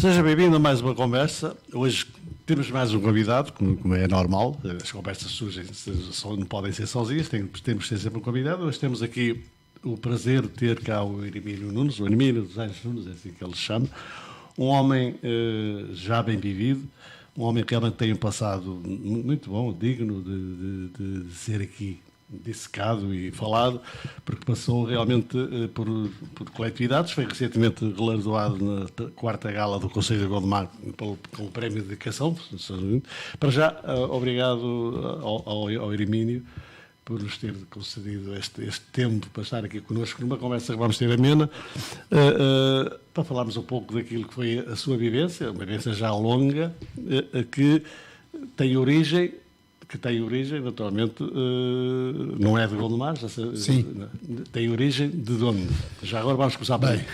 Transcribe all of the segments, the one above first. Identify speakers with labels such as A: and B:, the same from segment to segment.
A: Seja bem-vindo a mais uma conversa. Hoje temos mais um convidado, como é normal. As conversas surgem, não podem ser sozinhas, temos de ter sempre um convidado. Hoje temos aqui o prazer de ter cá o Hermínio Nunes, o Hermínio dos Anjos Nunes, é assim que ele se chama. Um homem já bem vivido, um homem que realmente tem um passado muito bom, digno de ser aqui dissecado e falado, porque passou realmente por coletividades, foi recentemente galardoado na quarta gala do Conselho de Gondomar com o Prémio de Dedicação. Para já, obrigado ao Hermínio por nos ter concedido este tempo para estar aqui connosco numa conversa que vamos ter amena, para falarmos um pouco daquilo que foi a sua vivência, uma vivência já longa, que tem origem, naturalmente, não é de Gondomar,
B: Sim.
A: Tem origem de onde? Já agora vamos começar
B: bem.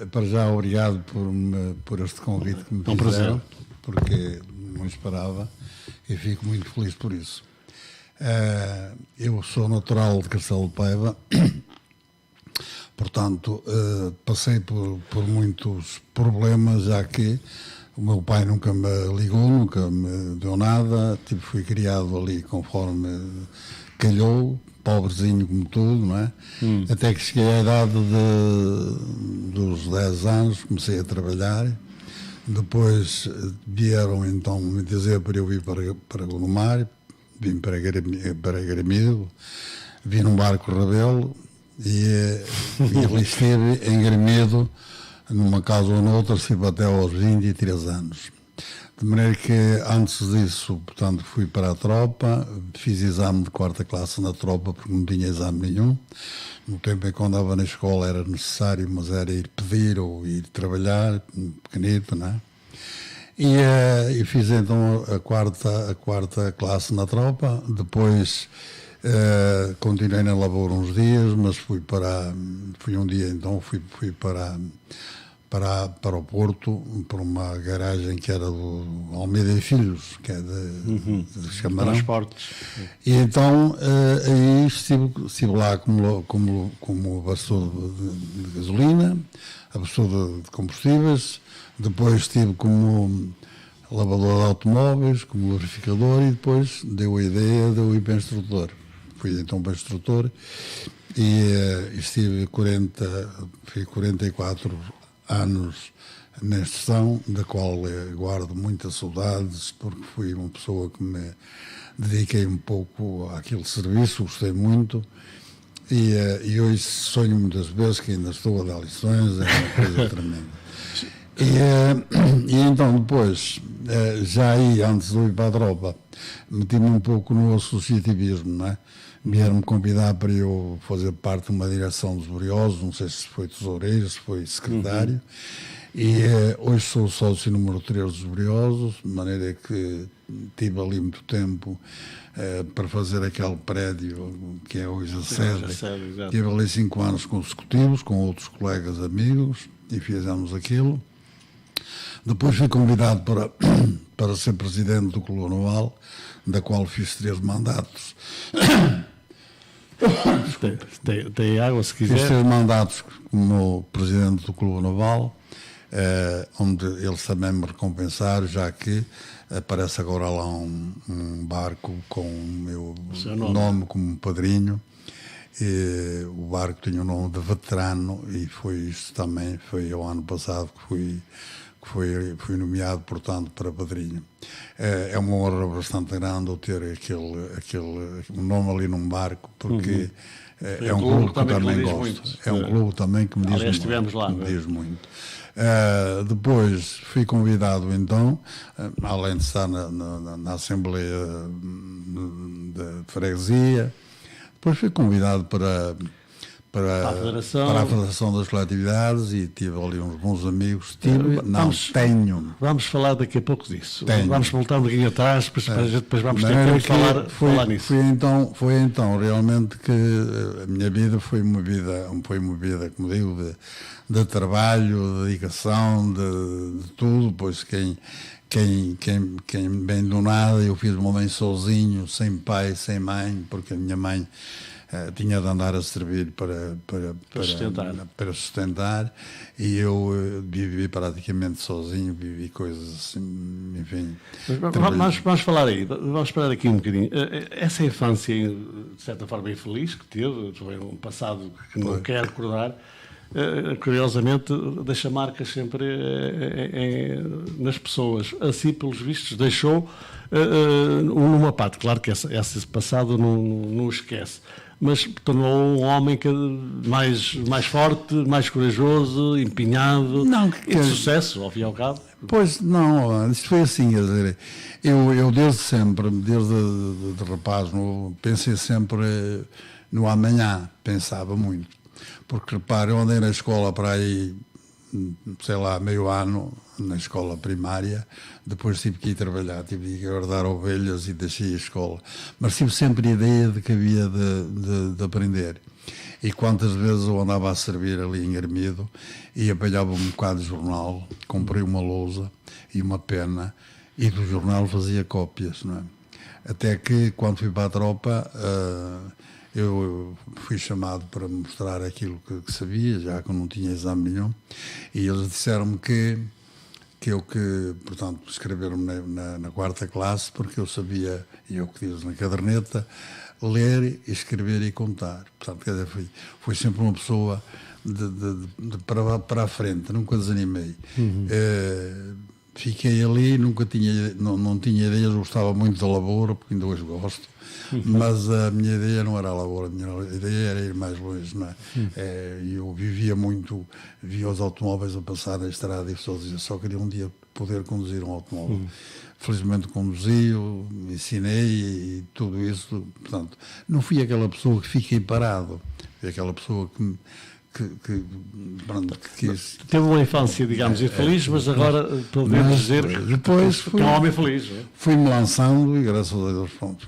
B: Para já, obrigado por este convite que me fizeram, porque não esperava e fico muito feliz por isso. Eu sou natural de Castelo de Paiva, portanto, passei por muitos problemas, já que o meu pai nunca me ligou, nunca me deu nada, fui criado ali conforme calhou, pobrezinho como tudo, não é? Até que cheguei à idade dos 10 anos, comecei a trabalhar, depois vieram então me dizer para eu vir para Gondomar, vim para Gramido, vim num barco Rebelo e ali esteve em Gramido, numa casa ou noutra, estive até aos 23 anos. De maneira que, antes disso, portanto, fui para a tropa, fiz exame de quarta classe na tropa, porque não tinha exame nenhum. No tempo em que andava na escola era necessário, mas era ir pedir ou ir trabalhar, pequenito, não é? E fiz então a quarta classe na tropa, depois continuei na lavoura uns dias, mas fui um dia então, fui para o Porto, para uma garagem que era do Almeida e Filhos, que é de Chamarão.
A: Transportes.
B: E então aí estive lá como abastecedor de gasolina, abastecedor de combustíveis, depois estive como lavador de automóveis, como lubrificador, e depois deu a ideia de eu ir para instrutor. Fui então para instrutor e estive 44 anos na instrução, da qual guardo muitas saudades, porque fui uma pessoa que me dediquei um pouco àquele serviço, gostei muito, e hoje sonho muitas vezes que ainda estou a dar lições, é uma coisa tremenda. E então depois, já aí, antes de eu ir para a tropa, meti-me um pouco no associativismo, não é? Vieram-me convidar para eu fazer parte de uma direção dos Briosos, não sei se foi tesoureiro, se foi secretário, e hoje sou sócio número 3 dos Briosos, de maneira que tive ali muito tempo para fazer aquele prédio que é hoje a sede. Tive ali 5 anos consecutivos, com outros colegas amigos, e fizemos aquilo. Depois fui convidado para ser presidente do Clube Naval, da qual fiz 3 mandatos.
A: Tem água, se quiser.
B: Fiz 3 mandatos como presidente do Clube Naval, onde eles também me recompensaram, já que aparece agora lá um barco com o meu nome como padrinho. E o barco tinha o nome de Veterano, e foi isso também, foi o ano passado que fui nomeado, portanto, para padrinho. É uma honra bastante grande eu ter aquele nome ali num barco, porque é um clube que eu também gosto. Muito. É um clube também que me diz muito.
A: Estivemos lá.
B: Me diz muito. Depois fui convidado, então, além de estar na Assembleia de Freguesia, depois fui convidado para a Federação das Coletividades, e tive ali uns bons amigos. Tenho.
A: Vamos falar daqui a pouco disso. Vamos voltar um pouquinho atrás, depois vamos ter tempo de falar nisso.
B: Foi então realmente que a minha vida foi uma vida, como digo, de trabalho, de dedicação, de tudo, pois quem vem do nada, eu fiz uma mãe sozinho, sem pai, sem mãe, porque a minha mãe tinha de andar a servir para sustentar, e eu vivi praticamente sozinho, vivi coisas assim, enfim.
A: Vamos falar aí, vamos esperar aqui um bocadinho. Essa infância, de certa forma, infeliz que teve, foi um passado que não quer recordar, curiosamente deixa marcas sempre nas pessoas. Assim, pelos vistos, deixou numa parte. Claro que esse passado não esquece, mas tornou um homem mais forte, mais corajoso, empenhado, e de sucesso, ao fim e ao cabo.
B: Pois não, isto foi assim, quer dizer, eu desde sempre, desde de rapaz, pensei sempre no amanhã, pensava muito. Porque, repare, eu andei na escola para aí, sei lá, meio ano, na escola primária, depois tive que ir trabalhar, tive que guardar ovelhas e deixei a escola. Mas tive sempre a ideia de que havia de aprender. E quantas vezes eu andava a servir ali em Armido e apanhava um bocado de jornal, comprei uma lousa e uma pena, e do jornal fazia cópias, não é? Até que, quando fui para a tropa, eu fui chamado para mostrar aquilo que sabia, já que eu não tinha exame nenhum, e eles disseram-me que portanto, escreveram-me na quarta classe, porque eu sabia, e eu que diz na caderneta, ler, escrever e contar. Portanto, quer dizer, fui sempre uma pessoa para a frente, nunca desanimei. Fiquei ali, não tinha ideias, gostava muito da lavoura, porque ainda hoje gosto, mas a minha ideia não era a lavoura, a minha ideia era ir mais longe, não é? Eu via os automóveis a passar na estrada e só queria um dia poder conduzir um automóvel. Felizmente conduzi, ensinei e tudo isso, portanto, não fui aquela pessoa que fiquei parado, fui aquela pessoa que
A: teve uma infância, digamos, infeliz, mas agora podemos dizer
B: depois
A: que é um homem feliz.
B: Fui-me lançando, e graças a Deus, pronto,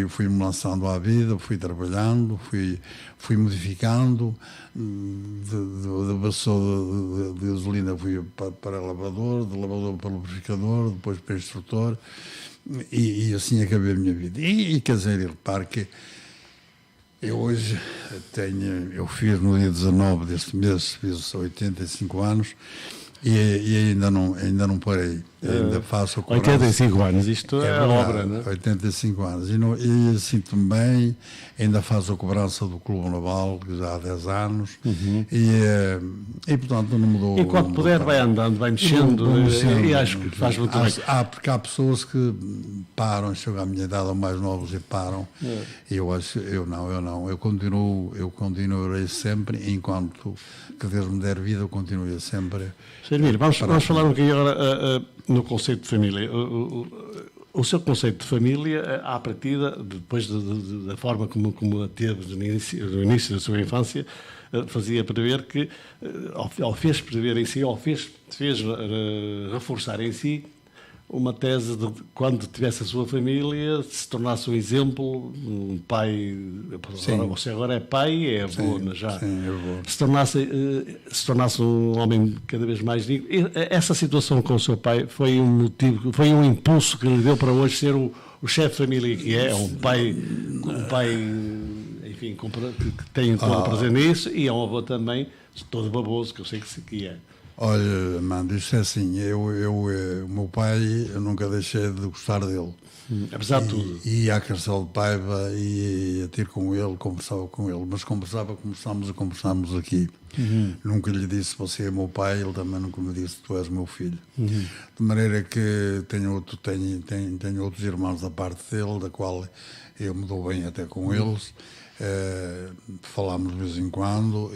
B: fui-me lançando à vida, fui trabalhando, fui modificando, de vassoura de gasolina fui para lavador, de lavador para lubrificador, depois para instrutor, e assim acabei a minha vida. E quer dizer, repare que eu hoje eu fiz no dia 19 deste mês, fiz 85 anos e ainda não parei. Ainda faço a cobrança.
A: 85 anos, isto é obra, não é?
B: 85 anos. E sinto-me bem, ainda faço a cobrança do Clube Naval, já há 10 anos, e portanto não mudou.
A: Enquanto puder, vai andando, vai mexendo, e acho que faz muito bem.
B: Porque há pessoas que param, chegam à minha idade, ou mais novos, e param. Eu continuarei sempre, enquanto que Deus me der vida, eu continuo sempre.
A: Sr. Emílio, vamos falar um bocadinho agora no conceito de família. O seu conceito de família, à partida, depois da forma como a teve no início da sua infância, fazia prever que, ou fez prever em si, ou fez reforçar em si uma tese de quando tivesse a sua família, se tornasse um exemplo, um pai, você agora é pai, é avô, já.
B: Sim, é avô.
A: Se tornasse um homem cada vez mais digno. Essa situação com o seu pai foi um motivo, foi um impulso que lhe deu para hoje ser o chefe de família que é, um pai, enfim, que tem todo o prazer nisso, e é um avô também todo baboso, que eu sei que é.
B: Olha, Mando, isto é assim, o meu pai, eu nunca deixei de gostar dele.
A: Apesar de tudo.
B: Ia à Castelo de Paiva, ia ter com ele, conversava com ele, mas conversámos aqui. Nunca lhe disse, você é meu pai, ele também nunca me disse, tu és meu filho. De maneira que tenho outros irmãos da parte dele, da qual eu me dou bem até com eles. Falámos de vez em quando.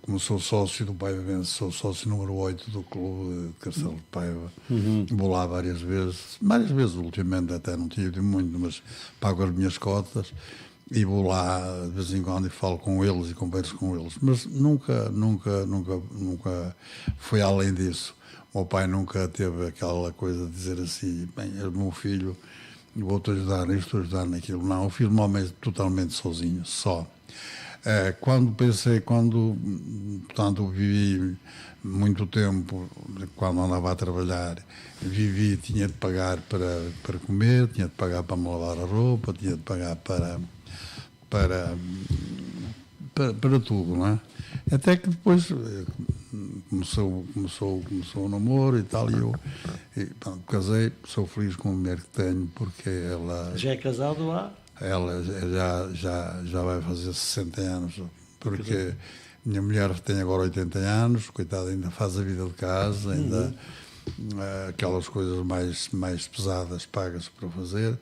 B: Como sou sócio do Paiva Bense, sou sócio número 8 do clube de Castelo de Paiva. Vou lá várias vezes ultimamente, até não tinha ido muito, mas pago as minhas cotas e vou lá de vez em quando e falo com eles e converso com eles. Mas nunca foi além disso. O meu pai nunca teve aquela coisa de dizer assim, bem, és meu filho, vou-te ajudar nisto, ajudar naquilo. Não, eu fiz-me homem totalmente sozinho, só. Portanto, vivi muito tempo, quando andava a trabalhar, tinha de pagar para comer, tinha de pagar para me lavar a roupa, tinha de pagar para tudo, não é? Até que depois começou o namoro e tal, pronto, casei, sou feliz com a mulher que tenho, porque ela...
A: Já é casado há?
B: Ela já vai fazer 60 anos, porque minha mulher tem agora 80 anos, coitada, ainda faz a vida de casa, ainda aquelas coisas mais pesadas pagas para fazer.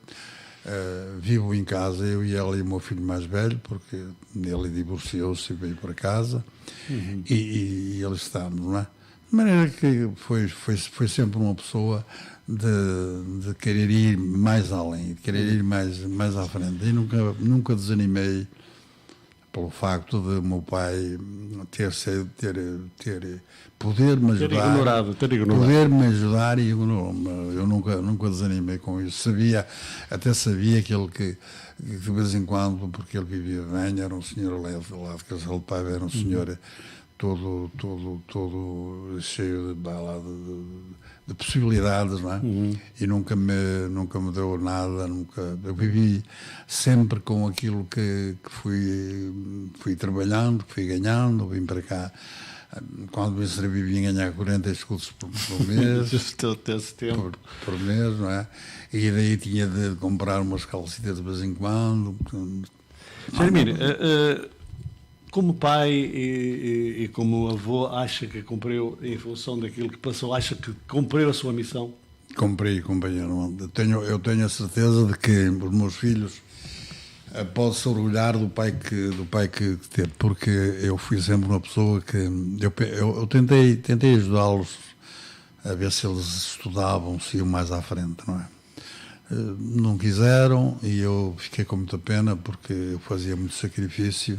B: Vivo em casa, eu e ela e o meu filho mais velho, porque ele divorciou-se e veio para casa, e eles estamos, não é? De maneira que foi sempre uma pessoa de querer ir mais além, de querer ir mais à frente. E nunca desanimei pelo facto de meu pai poder-me ajudar, poder-me ajudar, e eu nunca desanimei com isso. Até sabia que de vez em quando, porque ele vivia bem, era um senhor lá de Castelo de Paiva, era um senhor todo cheio de possibilidades, não é? E nunca me deu nada, eu vivi sempre com aquilo que fui trabalhando, que fui ganhando, vim para cá. Quando me inscrevi, vim ganhar 40 escudos por mês, por mês, não é? E daí tinha de comprar umas calcitas de vez em quando.
A: Jeremir, como pai e como avô, acha que cumpriu, em função daquilo que passou, acha que cumpriu a sua missão?
B: Cumpri, companheiro. Eu tenho a certeza de que os meus filhos podem-se orgulhar do pai que teve, porque eu fui sempre uma pessoa que... Eu tentei ajudá-los a ver se eles estudavam, se iam mais à frente, não é? Não quiseram, e eu fiquei com muita pena, porque eu fazia muito sacrifício.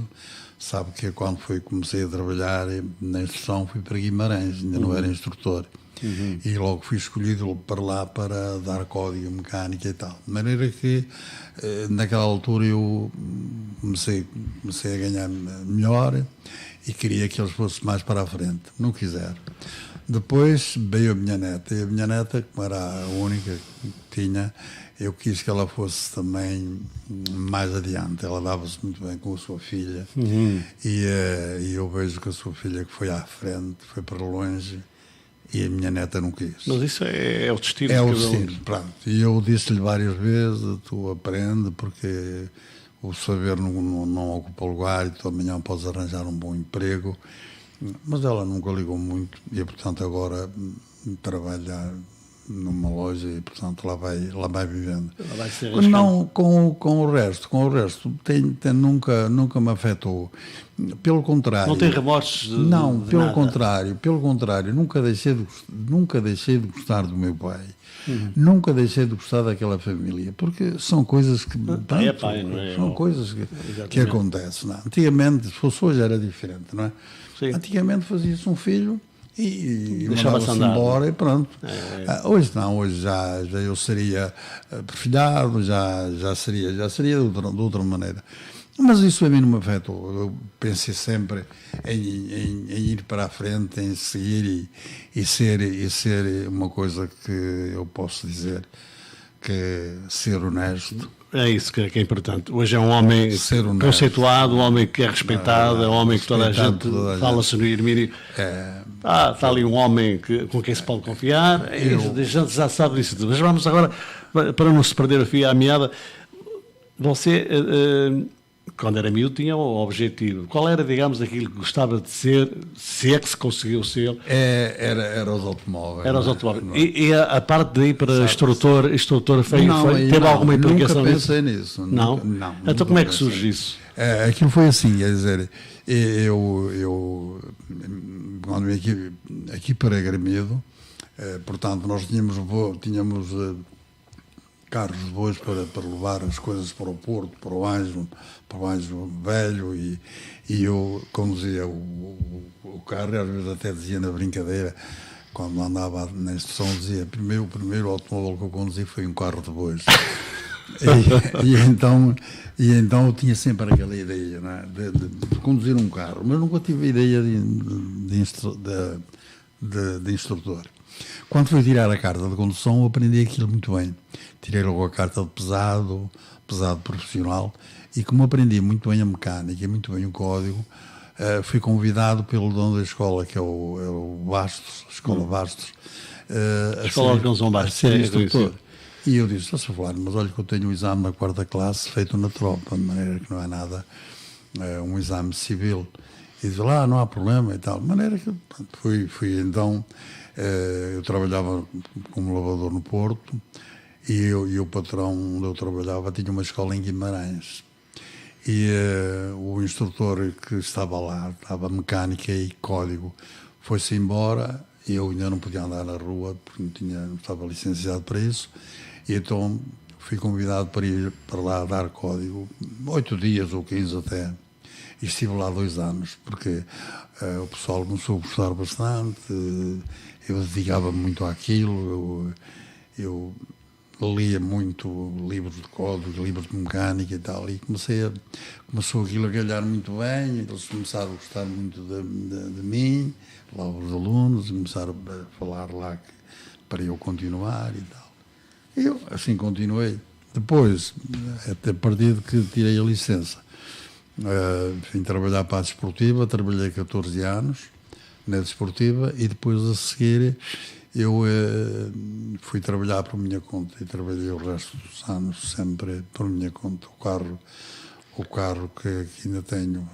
B: Sabe que quando comecei a trabalhar na instrução, fui para Guimarães, ainda não era instrutor. E logo fui escolhido para lá para dar código mecânica e tal. De maneira que, naquela altura, eu comecei a ganhar melhor e queria que eles fossem mais para a frente. Não quiseram. Depois veio a minha neta, e a minha neta, como era a única que tinha, eu quis que ela fosse também mais adiante. Ela dava-se muito bem com a sua filha, e eu vejo que a sua filha que foi à frente, foi para longe, e a minha neta não quis.
A: Mas isso é o destino.
B: É o destino, pronto. E eu disse-lhe várias vezes, tu aprende, porque o saber não ocupa lugar, e tu amanhã podes arranjar um bom emprego. Mas ela nunca ligou muito, e portanto agora trabalha numa loja, e portanto lá vai vivendo.
A: Ela vai ser
B: não com o resto nunca me afetou. Pelo contrário.
A: Não tem remorsos de
B: pelo
A: nada.
B: contrário, nunca deixei de gostar do meu pai. Nunca deixei de gostar daquela família, porque são coisas que
A: pai, não é?
B: São coisas que acontecem. Não? Antigamente, se fosse hoje, era diferente, não é?
A: Sim.
B: Antigamente fazia-se um filho e
A: deixava-se
B: mandava-se
A: andar,
B: embora, e pronto.
A: Hoje
B: hoje já eu seria perfilhado, já seria de outra maneira. Mas isso a mim não me afetou. Eu pensei sempre em ir para a frente, em seguir e ser uma coisa que eu posso dizer, que é ser honesto.
A: É isso que é importante. Hoje é um homem conceituado, um homem que é respeitado, é um homem que toda a gente fala-se no Hermínio. Está ali um homem com quem se pode confiar, a gente já sabe disso. Mas vamos agora, para não se perder a fio à meada, você, quando era miúdo, tinha um objetivo. Qual era, digamos, aquilo que gostava de ser, se é que se conseguiu ser?
B: Era os automóveis.
A: Era os automóveis. E a parte de ir para instrutor teve alguma implicação
B: nisso? Nunca
A: pensei
B: nisso.
A: Não? Então como é que surge isso?
B: Aquilo foi assim, quer dizer, eu quando vim aqui para Garmedo, portanto, nós tínhamos carros de bois para levar as coisas para o Porto, para o Anjo Velho, e eu conduzia o carro, e às vezes até dizia na brincadeira, quando andava na instrução, dizia, o primeiro automóvel que eu conduzi foi um carro de bois. E então eu tinha sempre aquela ideia, não é? de conduzir um carro, mas nunca tive a ideia de instrutor. Quando fui tirar a carta de condução, eu aprendi aquilo muito bem. Tirei logo a carta de pesado profissional, e como aprendi muito bem a mecânica e muito bem o código, fui convidado pelo dono da escola, que é o Bastos, a Escola Bastos,
A: a Escola de Condução Bastos,
B: a ser instrutor. E eu disse: "Sr. Fulano, mas olha que eu tenho um exame na 4ª classe feito na tropa, de maneira que não é nada, um exame civil." E disse: "Lá, não há problema", e tal. De maneira que fui então, eu trabalhava como lavador no Porto, e o patrão onde eu trabalhava tinha uma escola em Guimarães. E o instrutor que estava lá, estava mecânica e código, foi-se embora. Eu ainda não podia andar na rua, porque não estava licenciado para isso. E então fui convidado para ir para lá dar código, 8 dias ou 15 até. E estive lá 2 anos, porque o pessoal começou a gostar bastante, eu dedicava-me muito àquilo, eu lia muito livros de código, livros de mecânica e tal, e começou aquilo a galhar muito bem, eles começaram a gostar muito de mim, lá os alunos, começaram a falar lá para eu continuar e tal. Eu assim continuei. Depois, até a partir de que tirei a licença, vim trabalhar para a desportiva, trabalhei 14 anos na desportiva, e depois a seguir eu fui trabalhar por minha conta, e trabalhei o resto dos anos sempre por minha conta. O carro que ainda tenho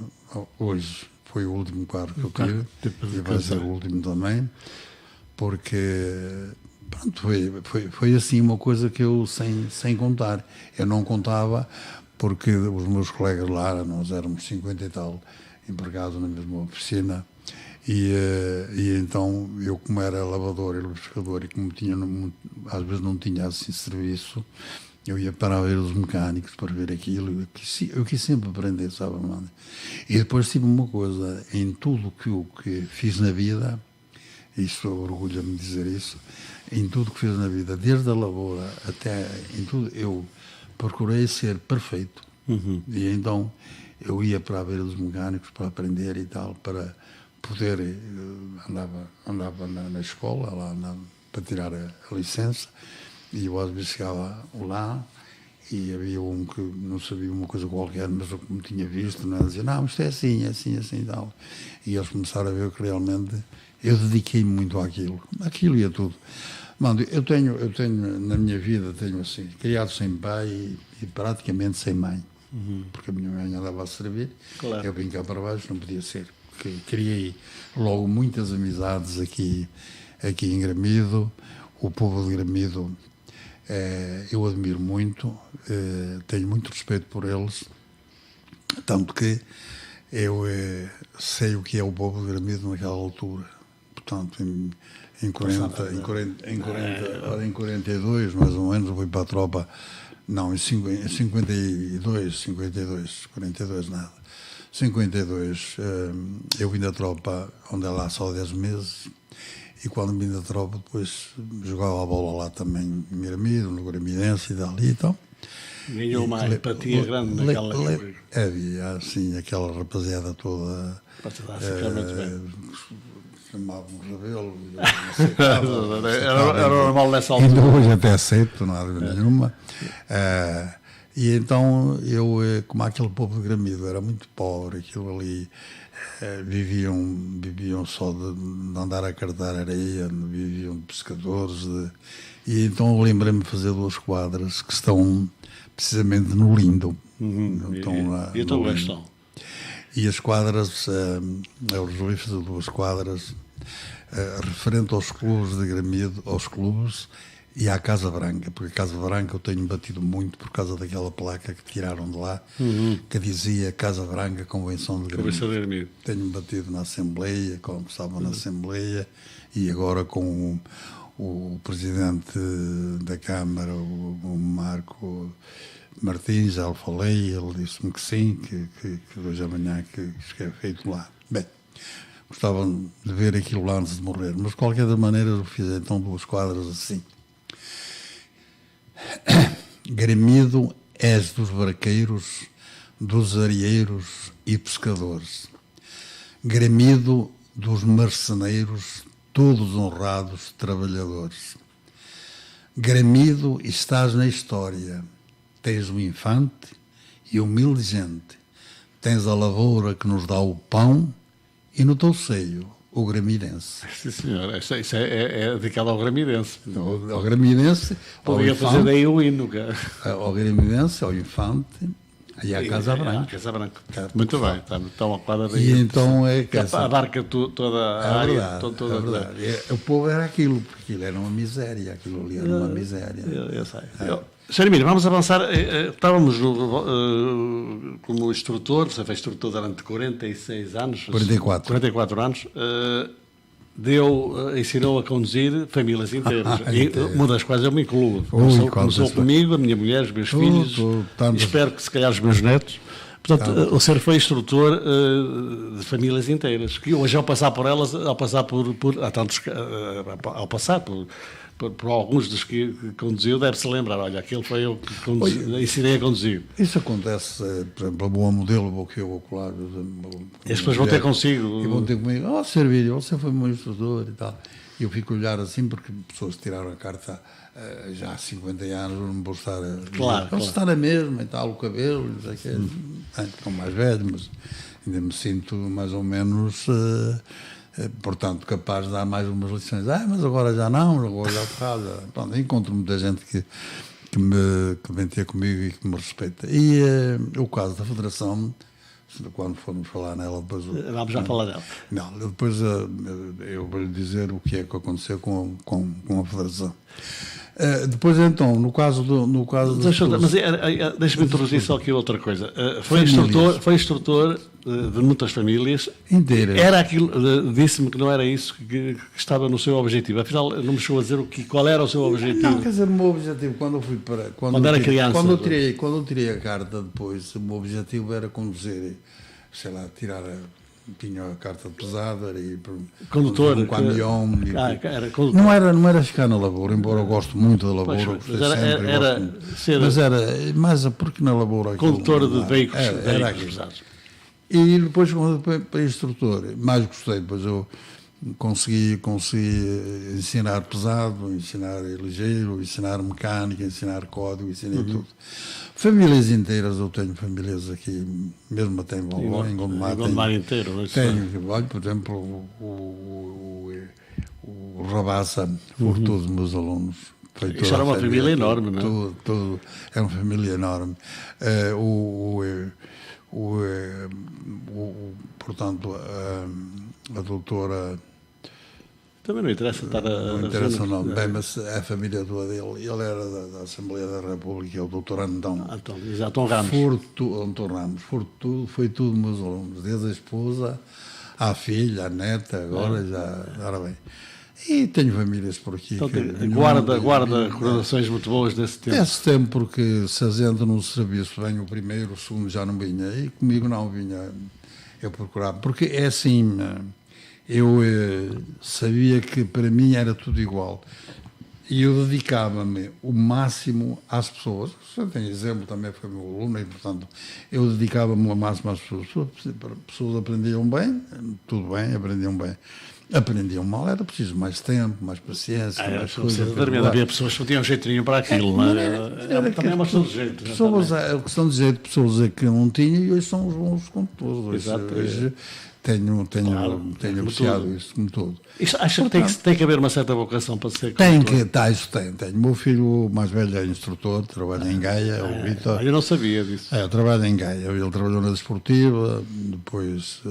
B: hoje foi o último carro que eu tive, e vai ser o último também, porque pronto, foi assim uma coisa que eu sem contar. Eu não contava, porque os meus colegas lá, nós éramos 50 e tal empregados na mesma oficina, e então eu, como era lavador e lubrificador, e como às vezes não tinha assim serviço, eu ia para a ver os mecânicos para ver aquilo. Eu quis sempre aprender, sabe, mano? E depois tive uma coisa: em tudo que fiz na vida, isso orgulha-me dizer isso, em tudo que fiz na vida, desde a lavoura até em tudo, eu procurei ser perfeito. E então eu ia para a beira dos mecânicos para aprender e tal, para poder, andava na escola lá para tirar a licença, e eu às vezes chegava lá e havia um que não sabia uma coisa qualquer, mas eu, como tinha visto, não é, dizia: "Não, isto é assim e tal", e eles começaram a ver que realmente eu dediquei-me muito àquilo e a tudo. Mano, eu tenho na minha vida, tenho assim, criado sem pai e praticamente sem mãe, porque a minha mãe andava a servir, claro. Eu vim cá para baixo, não podia ser. Criei logo muitas amizades aqui em Gramido. O povo de Gramido, eu admiro muito, tenho muito respeito por eles, tanto que eu sei o que é o povo de Gramido naquela altura. Portanto, em 42, mais ou menos, eu fui para a tropa, não, em 42, 42 nada. 52, eu vim da tropa, onde é lá só 10 meses, e quando vim da tropa, depois jogava a bola lá também em Gramido, no Gramidense e dali e tal.
A: Ganhou uma empatia grande naquela época.
B: Havia, assim, aquela rapaziada toda. Chamavam o Rebelo.
A: Era normal nessa altura.
B: Ainda hoje até aceito, não há dúvida nenhuma. E então eu, como aquele povo de Gramido era muito pobre, aquilo ali, viviam só de andar a cartar areia, viviam de pescadores, e então eu lembrei-me de fazer 2 quadras que estão precisamente no Lindo.
A: E então onde estão?
B: E as quadras, os livros de 2 quadras, referente aos clubes de Gramido, aos clubes e à Casa Branca, porque a Casa Branca eu tenho batido muito por causa daquela placa que tiraram de lá, que dizia Casa Branca, Convenção de Gramido. Tenho batido na Assembleia, quando estava na Assembleia, e agora com o Presidente da Câmara, o Marco Martins, já lhe falei, ele disse-me que sim, que hoje amanhã que é feito lá. Bem, gostava de ver aquilo lá antes de morrer, mas de qualquer maneira eu fiz então 2 quadras assim. Gremido és dos barqueiros, dos areeiros e pescadores. Gremido dos marceneiros, todos honrados trabalhadores. Gremido estás na história, tens o infante e humilde gente, tens a lavoura que nos dá o pão e no teu seio o gramidense.
A: Sim, senhor. Isso é dedicado ao gramidense.
B: Ao gramidense,
A: podia fazer daí o hino.
B: Ao gramidense, ao infante e à Casa Branca.
A: Casa Branca. Muito bem, está uma quadra daí.
B: E então é que
A: abarca toda a área.
B: Verdade, é verdade. O povo era aquilo, porque aquilo era uma miséria, aquilo ali era uma miséria.
A: Eu sei. Sr. Emílio, vamos avançar. Estávamos como instrutor, você foi instrutor durante 46 anos. 44 anos. Ensinou a conduzir famílias inteiras. Uma das quais eu me incluo. Começou comigo, a minha mulher, os meus filhos, e espero que se calhar os menos netos. Portanto, o senhor foi instrutor de famílias inteiras, que hoje ao passar por elas, ao passar por alguns dos que conduziu, deve-se lembrar, olha, aquele foi eu que ensinei a conduzir.
B: Isso acontece, por exemplo, a Boa Modelo, vou que eu vou colar.
A: As pessoas vão ter consigo.
B: E vão ter comigo, Servílio, você foi meu instrutor e tal. E eu fico a olhar assim, porque pessoas tiraram a carta já há 50 anos, não vou estar a...
A: Claro.
B: Estar a mesma e tal, o cabelo, não sei o quê. Estou mais velho, mas ainda me sinto mais ou menos... portanto, capaz de dar mais umas lições. Mas agora já não, agora já faz. Encontro muita gente que vem ter comigo e que me respeita. E o caso da Federação, quando formos falar nela, depois...
A: Vamos já falar dela.
B: Não, depois eu vou lhe dizer o que é que aconteceu com a Federação. Depois, então, no caso
A: deixa-me introduzir só aqui outra coisa. Foi instrutor de muitas famílias.
B: Inteiras.
A: Era aquilo, disse-me que não era isso que estava no seu objetivo. Afinal, não me chegou a dizer qual era o seu objetivo.
B: Não, quer dizer, o meu objetivo, quando eu fui para...
A: Quando era criança.
B: Quando eu tirei a carta depois, o meu objetivo era conduzir, sei lá, tinha a carta pesada e
A: condutor,
B: um caminhão.
A: Era condutor.
B: Não era ficar na lavoura, embora eu gosto muito da lavoura. Mas era mais porque na lavoura...
A: Condutor de veículos pesados.
B: E depois, quando fui para instrutor, mais gostei, depois eu consegui ensinar pesado, ensinar ligeiro, ensinar mecânica, ensinar código, ensinei tudo. Famílias inteiras, eu tenho famílias aqui, mesmo até em Valor, em
A: Gondomar inteiro.
B: Olha, por exemplo, o Rabassa, por todos os meus alunos.
A: Isso era uma família enorme, não é?
B: É uma família enorme. Portanto, a doutora...
A: Também não interessa estar
B: Não interessa não, bem, mas a família toda dele, ele era da Assembleia da República, é o doutor Antão.
A: Antão Ramos.
B: Antão Ramos, foi tudo meus alunos, desde a esposa, à filha, à neta, agora já, ora bem. E tenho famílias por aqui.
A: Então, guarda recordações muito boas desse tempo.
B: Desse tempo, porque se a gente no serviço vem o primeiro, o segundo já não vinha, e comigo não vinha, eu procurava. Porque é assim, eu sabia que para mim era tudo igual. E eu dedicava-me o máximo às pessoas. Você tem exemplo, também foi meu aluno, e portanto, eu dedicava-me o máximo às pessoas. As pessoas aprendiam bem, tudo bem, aprendiam bem. Aprendiam mal, era preciso mais tempo, mais paciência, mais coisas.
A: Havia pessoas que não tinham jeito nenhum para aquilo, não é? Também é uma questão de jeito.
B: É uma questão de jeito, pessoas que não tinham e hoje são os bons condutores. Hoje tenho apreciado isso como todo.
A: Acha que tem que haver uma certa vocação para ser condutor?
B: Isso tem. O meu filho mais velho é instrutor, trabalha em Gaia, o Vitor.
A: Eu não sabia disso.
B: Trabalha em Gaia. Ele trabalhou na Desportiva, depois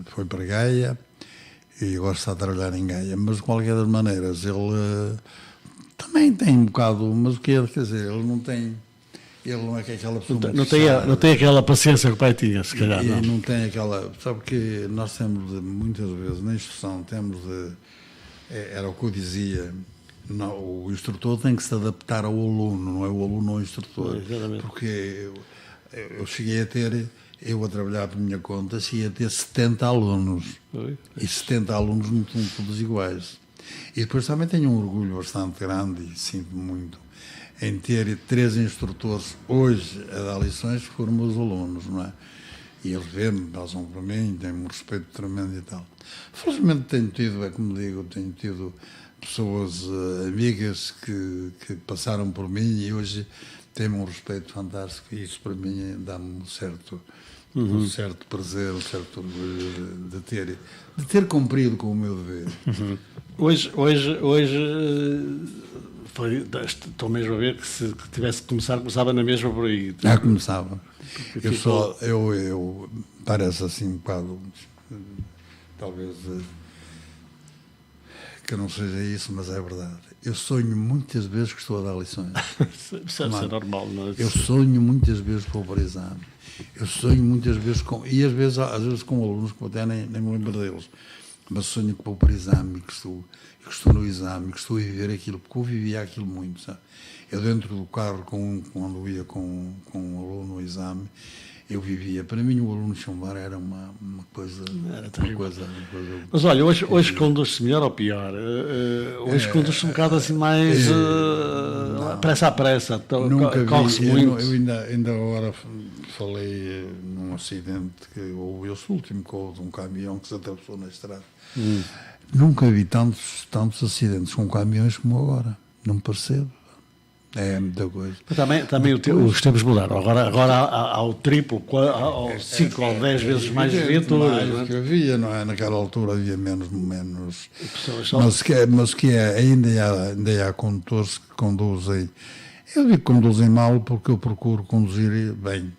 B: foi para Gaia. E gosta de trabalhar em Gaia, mas de qualquer das maneiras ele também tem um bocado, mas o que é, quer dizer, ele não é que aquela pessoa
A: não tem aquela paciência que o pai tinha, se calhar.
B: Não tem aquela, sabe que nós temos muitas vezes na instrução, era o que eu dizia, o instrutor tem que se adaptar ao aluno, não é o aluno ao instrutor, porque eu cheguei a ter... Eu a trabalhar por minha conta, cheguei a ter 70 alunos. E 70 alunos não são todos iguais. E depois também tenho um orgulho bastante grande e sinto muito em ter 3 instrutores hoje a dar lições que foram meus alunos, não é? E eles vêem-me, passam para mim, têm-me um respeito tremendo e tal. Felizmente tenho tido, é como digo, tenho tido pessoas amigas que passaram por mim e hoje têm-me um respeito fantástico e isso para mim dá-me um certo prazer, um certo orgulho de ter cumprido com o meu dever.
A: Hoje estou mesmo a ver que se tivesse que começar, começava na mesma por aí.
B: Começava. Eu parece assim um bocado, talvez que não seja isso, mas é verdade. Eu sonho muitas vezes que estou a dar lições.
A: Isso é normal, não é?
B: Eu sonho muitas vezes com o para exame. Eu sonho muitas vezes com... E às vezes com alunos que até nem me lembro deles. Mas sonho que vou para o exame, que estou no exame, que estou a viver aquilo, porque eu vivia aquilo muito, sabe? Eu dentro do carro, quando ia com um aluno no exame, eu vivia. Para mim, o aluno chumbar era uma coisa... Uma coisa.
A: Mas olha, hoje conduz-se melhor ou pior? Hoje conduz-se um bocado assim mais pressa a pressa, corre-se muito.
B: Eu ainda agora falei num acidente que houve, esse último, que houve de um caminhão que se atravessou na estrada. Nunca vi tantos acidentes com caminhões como agora. Não me percebo. É muita coisa.
A: Também os tempos mudaram. Agora há o triplo, ou 5 ou 10 vezes mais viaturas.
B: Mais que havia, não é? Naquela altura havia menos. Mas ainda há condutores que conduzem. Eu digo que conduzem mal porque eu procuro conduzir bem.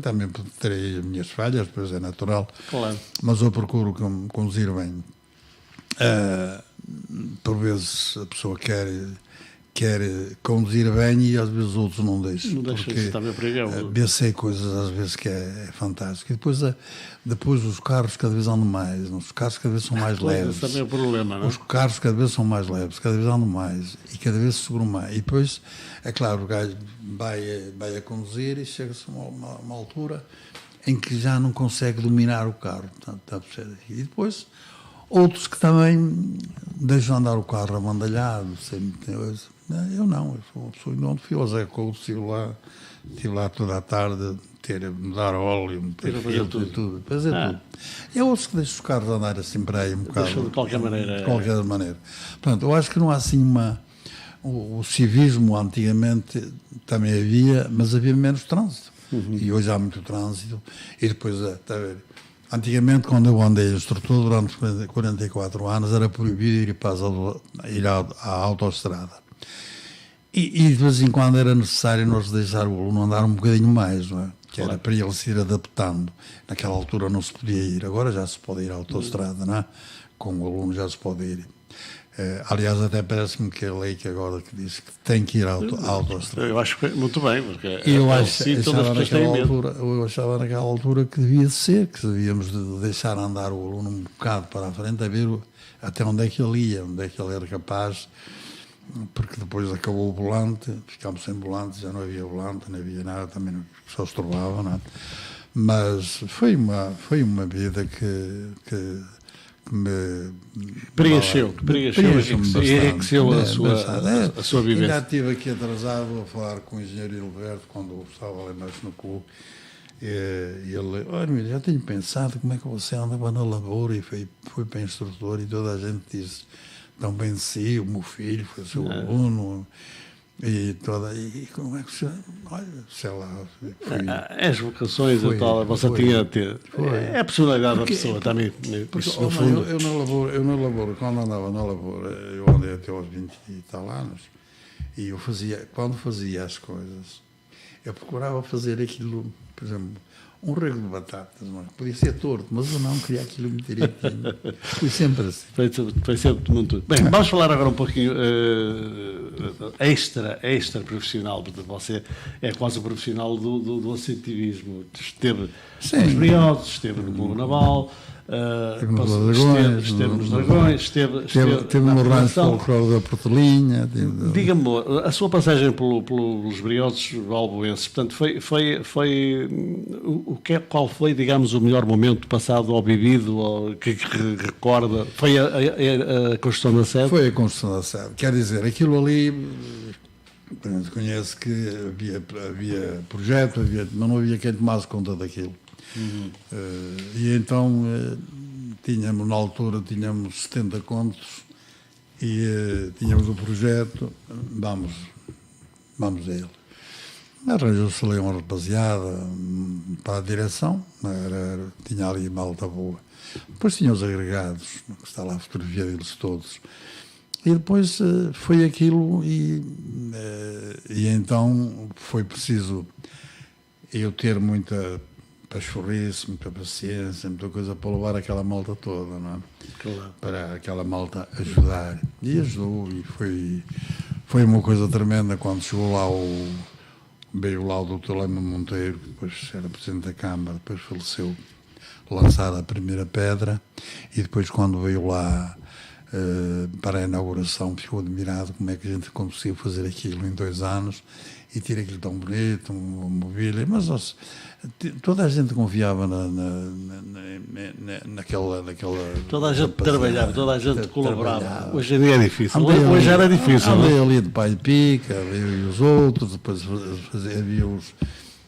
B: Também terei as minhas falhas, pois é natural.
A: Claro.
B: Mas eu procuro conduzir bem. Por vezes a pessoa quer conduzir bem e às vezes os outros não deixam.
A: Não deixam, porque também
B: vê-se coisas às vezes que é fantástico. E depois os carros cada vez andam mais, os carros cada vez são mais leves.
A: Isso também é o problema, não é?
B: Os carros cada vez são mais leves, cada vez andam mais e cada vez se seguram mais. E depois, é claro, o gajo vai a conduzir e chega-se a uma altura em que já não consegue dominar o carro. Está a perceber? E depois outros que também deixam andar o carro abandalhado, sem coisa. Eu não, eu sou uma pessoa que não fui ao Zé Couto, estive lá toda a tarde, mudar óleo,
A: fazer tudo.
B: E há outros que deixam os carros andar assim para aí um bocado.
A: Deixam de qualquer maneira.
B: De qualquer maneira. Portanto, eu acho que não há assim o civismo antigamente também havia, mas havia menos trânsito. E hoje há muito trânsito. E depois, está a ver, antigamente, quando eu andei instrutor durante 44 anos, era proibido ir à autoestrada. E de vez em quando era necessário nós deixar o aluno andar um bocadinho mais, não é? Que era para ele se ir adaptando. Naquela altura não se podia ir, agora já se pode ir à autoestrada, não é? Com o aluno já se pode ir. Aliás, até parece-me que a lei que agora que diz que tem que ir à autoestrada.
A: Eu acho que muito bem, porque
B: eu achava naquela altura que devia ser, que devíamos deixar andar o aluno um bocado para a frente, a ver até onde é que ele ia, onde é que ele era capaz, porque depois acabou o volante, ficámos sem volante, já não havia volante, não havia nada, também só se trovava, não é? Mas foi uma vida que me
A: preencheu a sua vivência.
B: Ainda estive aqui atrasado a falar com o engenheiro Hilberto quando estava lá embaixo no clube. E ele, olha, já tenho pensado como é que você andava na lavoura e foi para instrutor e toda a gente disse tão bem de si, o meu filho foi seu aluno. E como é que você... Olha, sei lá...
A: As vocações e tal, você tinha... É a personalidade da pessoa também.
B: Eu na lavoura, quando andava na lavoura, eu andei até aos 20 e tal anos, e quando fazia as coisas, eu procurava fazer aquilo, por exemplo, um rego de batatas, não é? Podia ser torto, mas eu não queria aquilo muito direitinho. Fui sempre assim.
A: Foi sempre muito. Bem, vamos falar agora um pouquinho extra profissional, porque você é quase o profissional do associativismo. Esteve nos Briosos, esteve no Clube Naval, esteve nos Dragões, esteve
B: no rancho folclore da Portelinha.
A: Diga-me, a sua passagem pelos Briosos alboenses, portanto, qual foi, digamos, o melhor momento passado ou vivido, ou que recorda? Foi a construção da sede?
B: Foi a construção da sede. Quer dizer, aquilo ali Conhece que havia projeto, mas não havia quem tomasse conta daquilo. E então tínhamos, na altura, tínhamos 70 contos e tínhamos o projeto, vamos a ele. Arranjou-se ali uma rapaziada para a direção, tinha ali malta boa. Depois tinha os agregados, que está lá a fotografia deles todos. E depois foi aquilo e então foi preciso eu ter muita pachorrice, muita paciência, muita coisa para levar aquela malta toda, não é?
A: Claro.
B: Para aquela malta ajudar. E ajudou, e foi uma coisa tremenda quando chegou lá veio lá o Dr. Lema Monteiro, que depois era Presidente da Câmara, depois faleceu, lançada a primeira pedra, e depois quando veio lá para a inauguração, ficou admirado como é que a gente conseguiu fazer aquilo em 2 anos e ter aquilo tão bonito, uma mobília, mas toda a gente confiava naquela
A: toda a gente trabalhava, toda a gente colaborava.
B: Trabalhava.
A: Hoje em dia é difícil. Hoje era difícil.
B: Andei ali de pai de pica, eu e os outros, depois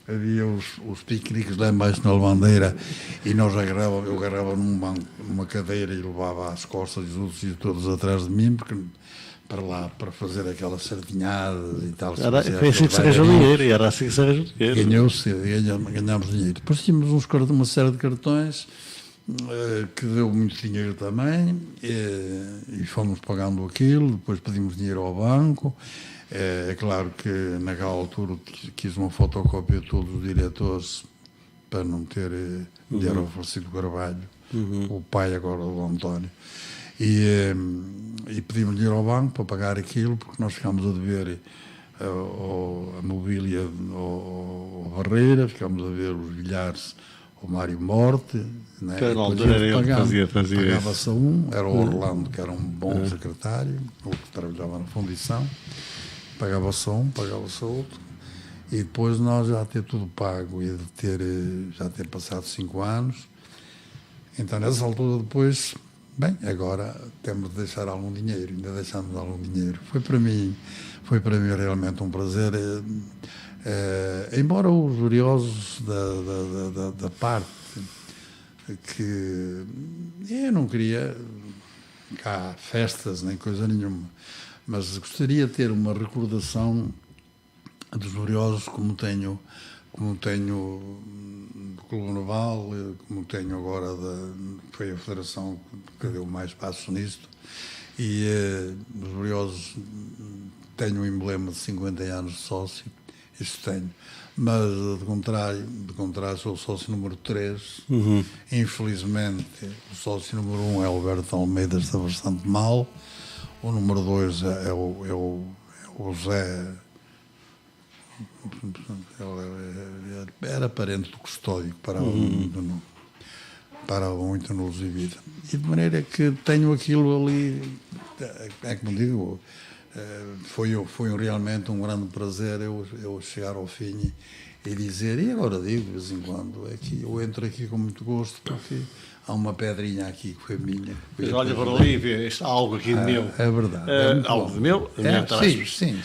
B: havia os piqueniques lá embaixo na lavandeira e eu agarrava num banco, numa cadeira e levava às costas os outros e todos atrás de mim, porque para lá, para fazer aquelas sardinhadas e tal.
A: Foi assim que se arranjou dinheiro, e era assim que se arranjou dinheiro.
B: Ganhámos dinheiro. Depois tínhamos uma série de cartões que deu muito dinheiro também e fomos pagando aquilo, depois pedimos dinheiro ao banco. É claro que naquela altura quis uma fotocópia de todos os diretores para não ter dinheiro ao Francisco Carvalho, o pai agora do António. E pedimos dinheiro ao banco para pagar aquilo, porque nós ficámos a dever a mobília ao Barreira, ficámos a ver os bilhares ao Mário Morte. Né?
A: Que na altura era ele que fazia
B: pagava-se a um, era o Orlando, que era um bom secretário, o que trabalhava na fundição, pagava-se a um, pagava-se a outro. E depois nós já ter tudo pago e já ter passado 5 anos. Então, nessa altura, depois, bem, agora temos de deixar algum dinheiro, ainda deixamos algum dinheiro. Foi para mim realmente um prazer, embora os gloriosos da parte que eu não queria cá festas nem coisa nenhuma, mas gostaria de ter uma recordação dos gloriosos como tenho do Clube Naval, como tenho agora foi a federação que deu mais passos nisto, e os gloriosos tenho um emblema de 50 anos de sócio, isso tenho, mas de contrário sou o sócio número 3. Infelizmente o sócio número 1 é Alberto Almeida, está bastante mal, o número 2 é o Zé. Era parente do Custódio, parava muito no Luz e Vida. E de maneira que tenho aquilo ali, é como digo, foi realmente um grande prazer eu chegar ao fim e dizer, e agora digo de vez em quando, é que eu entro aqui com muito gosto, porque há uma pedrinha aqui que foi minha.
A: Mas olha para ali, vê, há algo aqui de meu.
B: É verdade.
A: Algo de meu?
B: Sim.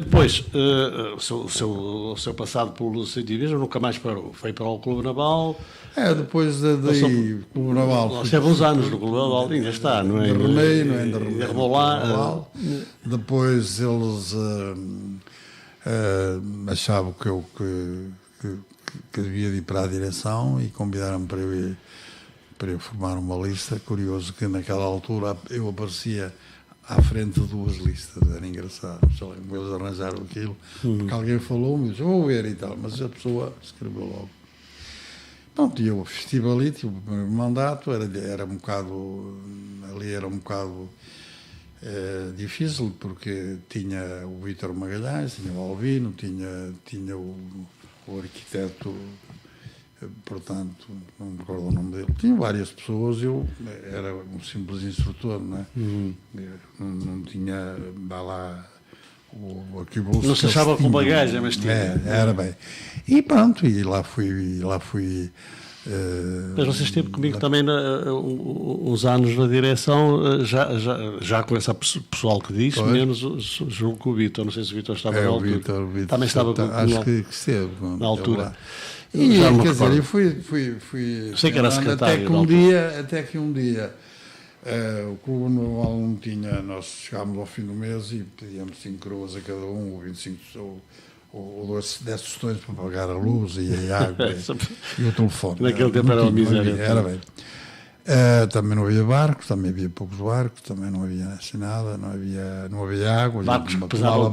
A: Depois, o seu passado pelo Cientivismo nunca mais parou. Foi para o Clube Naval.
B: Depois daí, Clube Naval.
A: Nós teve uns anos no Clube Naval, ainda está, não é?
B: Ainda
A: remou lá.
B: Depois eles achavam que eu devia ir para a direção e convidaram-me para eu formar uma lista. Curioso que naquela altura eu aparecia à frente de 2 listas, era engraçado. Eles arranjaram aquilo, porque alguém falou-me, disse, vou ver e tal, mas a pessoa escreveu logo. Pronto, eu estive ali, tive o primeiro mandato, era um bocado difícil, porque tinha o Vítor Magalhães, tinha o Albino, tinha o arquiteto, portanto, não me recordo o nome dele. Tinha várias pessoas, eu era um simples instrutor, não é? Não tinha, vá lá, o arquivo.
A: Não se achava com bagagem, mas tinha.
B: Era bem. E pronto, e lá fui
A: Mas você esteve comigo também uns anos na direção, já com esse pessoal que disse,
B: pois.
A: Menos julgo que o Vítor, não sei se o Vítor estava na altura.
B: O Vítor
A: também estava
B: acho que esteve
A: na altura.
B: E,
A: já
B: quer dizer, eu fui
A: sei que era secretário
B: até que um dia o Clube Naval não tinha, nós chegámos ao fim do mês e pedíamos 5 coroas a cada um, ou 25 ou 10 tostões para pagar a luz e a água e o telefone.
A: Naquele tempo era uma miséria.
B: Era bem. Também não havia barcos, também havia poucos barcos, também não havia assim nada, não havia água.
A: Barcos que pesavam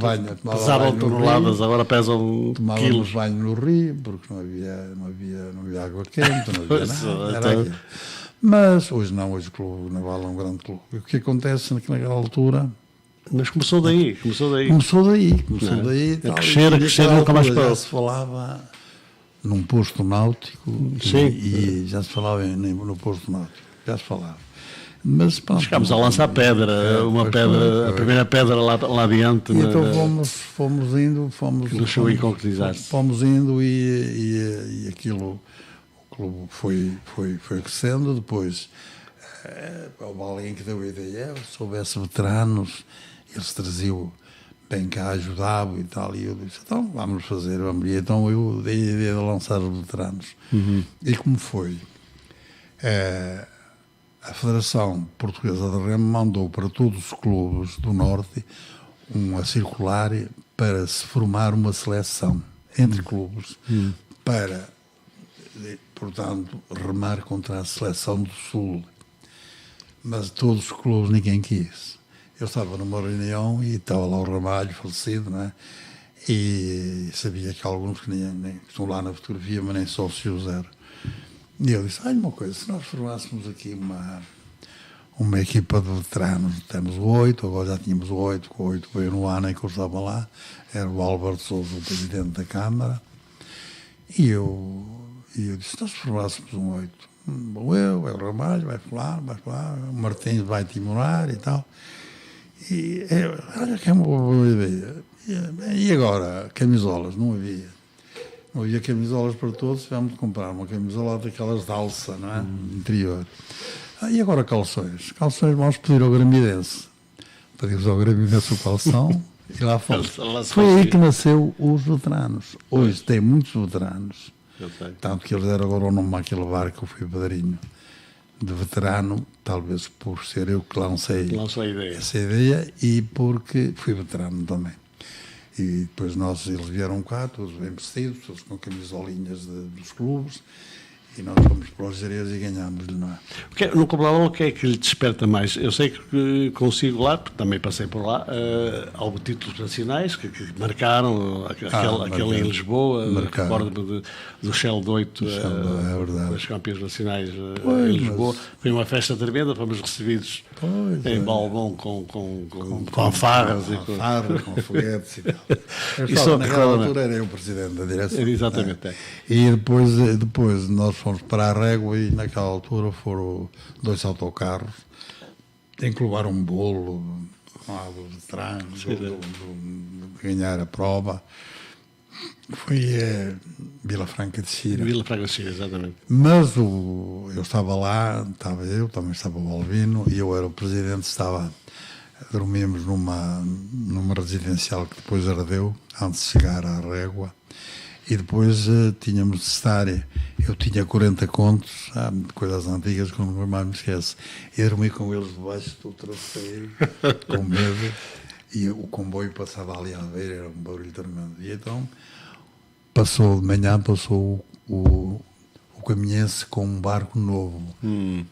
A: toneladas, agora pesam quilos.
B: Banho no rio, porque não havia água quente, não havia nada. Era aquilo. Mas hoje não, hoje o Clube Naval é um grande clube. E o que acontece naquela altura...
A: Mas começou daí.
B: Começou daí.
A: A crescer nunca mais parou.
B: Já se falava num posto náutico.
A: Sim.
B: E já se falava no posto náutico. Já se falava. Mas pronto,
A: chegámos a lançar pedra, a primeira pedra lá adiante.
B: E então fomos indo.
A: Que não chegou a concretizar-se.
B: Fomos indo e aquilo, o clube foi crescendo. Depois, houve alguém que deu a ideia, se houvesse veteranos, eles traziam bem cá, ajudavam e tal, e eu disse, então vamos fazer, vamos. E então eu dei a ideia de lançar os veteranos. E como foi? A Federação Portuguesa de Remo mandou para todos os clubes do Norte uma circular para se formar uma seleção entre clubes para, portanto, remar contra a seleção do Sul. Mas todos os clubes ninguém quis. Eu estava numa reunião e estava lá o Ramalho, falecido, não é? E sabia que alguns que nem estão lá na fotografia, mas nem sócios eram. E eu disse, olha uma coisa, se nós formássemos aqui uma equipa de veteranos, temos 8, agora já tínhamos 8, com 8 veio no ano em que eu estava lá, era o Álvaro de Sousa, o presidente da Câmara, e eu disse, se nós formássemos um 8, é o Ramalho, vai falar, o Martins vai timorar e tal. E olha que é uma boa ideia. E agora, camisolas, não havia camisolas para todos, tivemos de comprar uma camisola daquelas de alça, não é? Interior. E agora calções? Calções vamos pedir ao Gramidense. Pedimos ao Gramidense o calção e lá fomos. Foi aí que nasceu os veteranos. Hoje tem muitos veteranos. Tanto que eles deram agora o nome àquele bar que eu fui padrinho de veterano, talvez por ser eu que lancei essa ideia e porque fui veterano também. E depois eles vieram cá, todos bem vestidos, todos com camisolinhas dos clubes, e nós fomos para os Jerez e ganhámos-lhe, não é?
A: No Coblão, o que é que lhe desperta mais? Eu sei que consigo lá, porque também passei por lá, houve títulos nacionais que marcaram, aquele em Lisboa, recordo-me do Shell de 8, as campeões nacionais em Lisboa. Foi uma festa tremenda, fomos recebidos em Balbão com farras.
B: Com foguetes e tal. Naquela altura era eu o presidente da direção.
A: Exatamente.
B: E depois nós fomos para a Régua e naquela altura foram 2 autocarros, tem que levar um bolo lá dos veteranos, de ganhar a prova. Foi Vila Franca de Xira.
A: Vila Franca de Xira, exatamente.
B: Mas eu estava lá, também estava o Albino, e eu era o presidente, dormíamos numa residencial que depois ardeu, antes de chegar à Régua. E depois tínhamos de estar, eu tinha 40 contos, coisas antigas que eu nunca mais me esqueço. E dormi com eles debaixo do travesseiro, com medo, e o comboio passava ali à beira, era um barulho tremendo. E então, de manhã passou o Caminhense com um barco novo. Um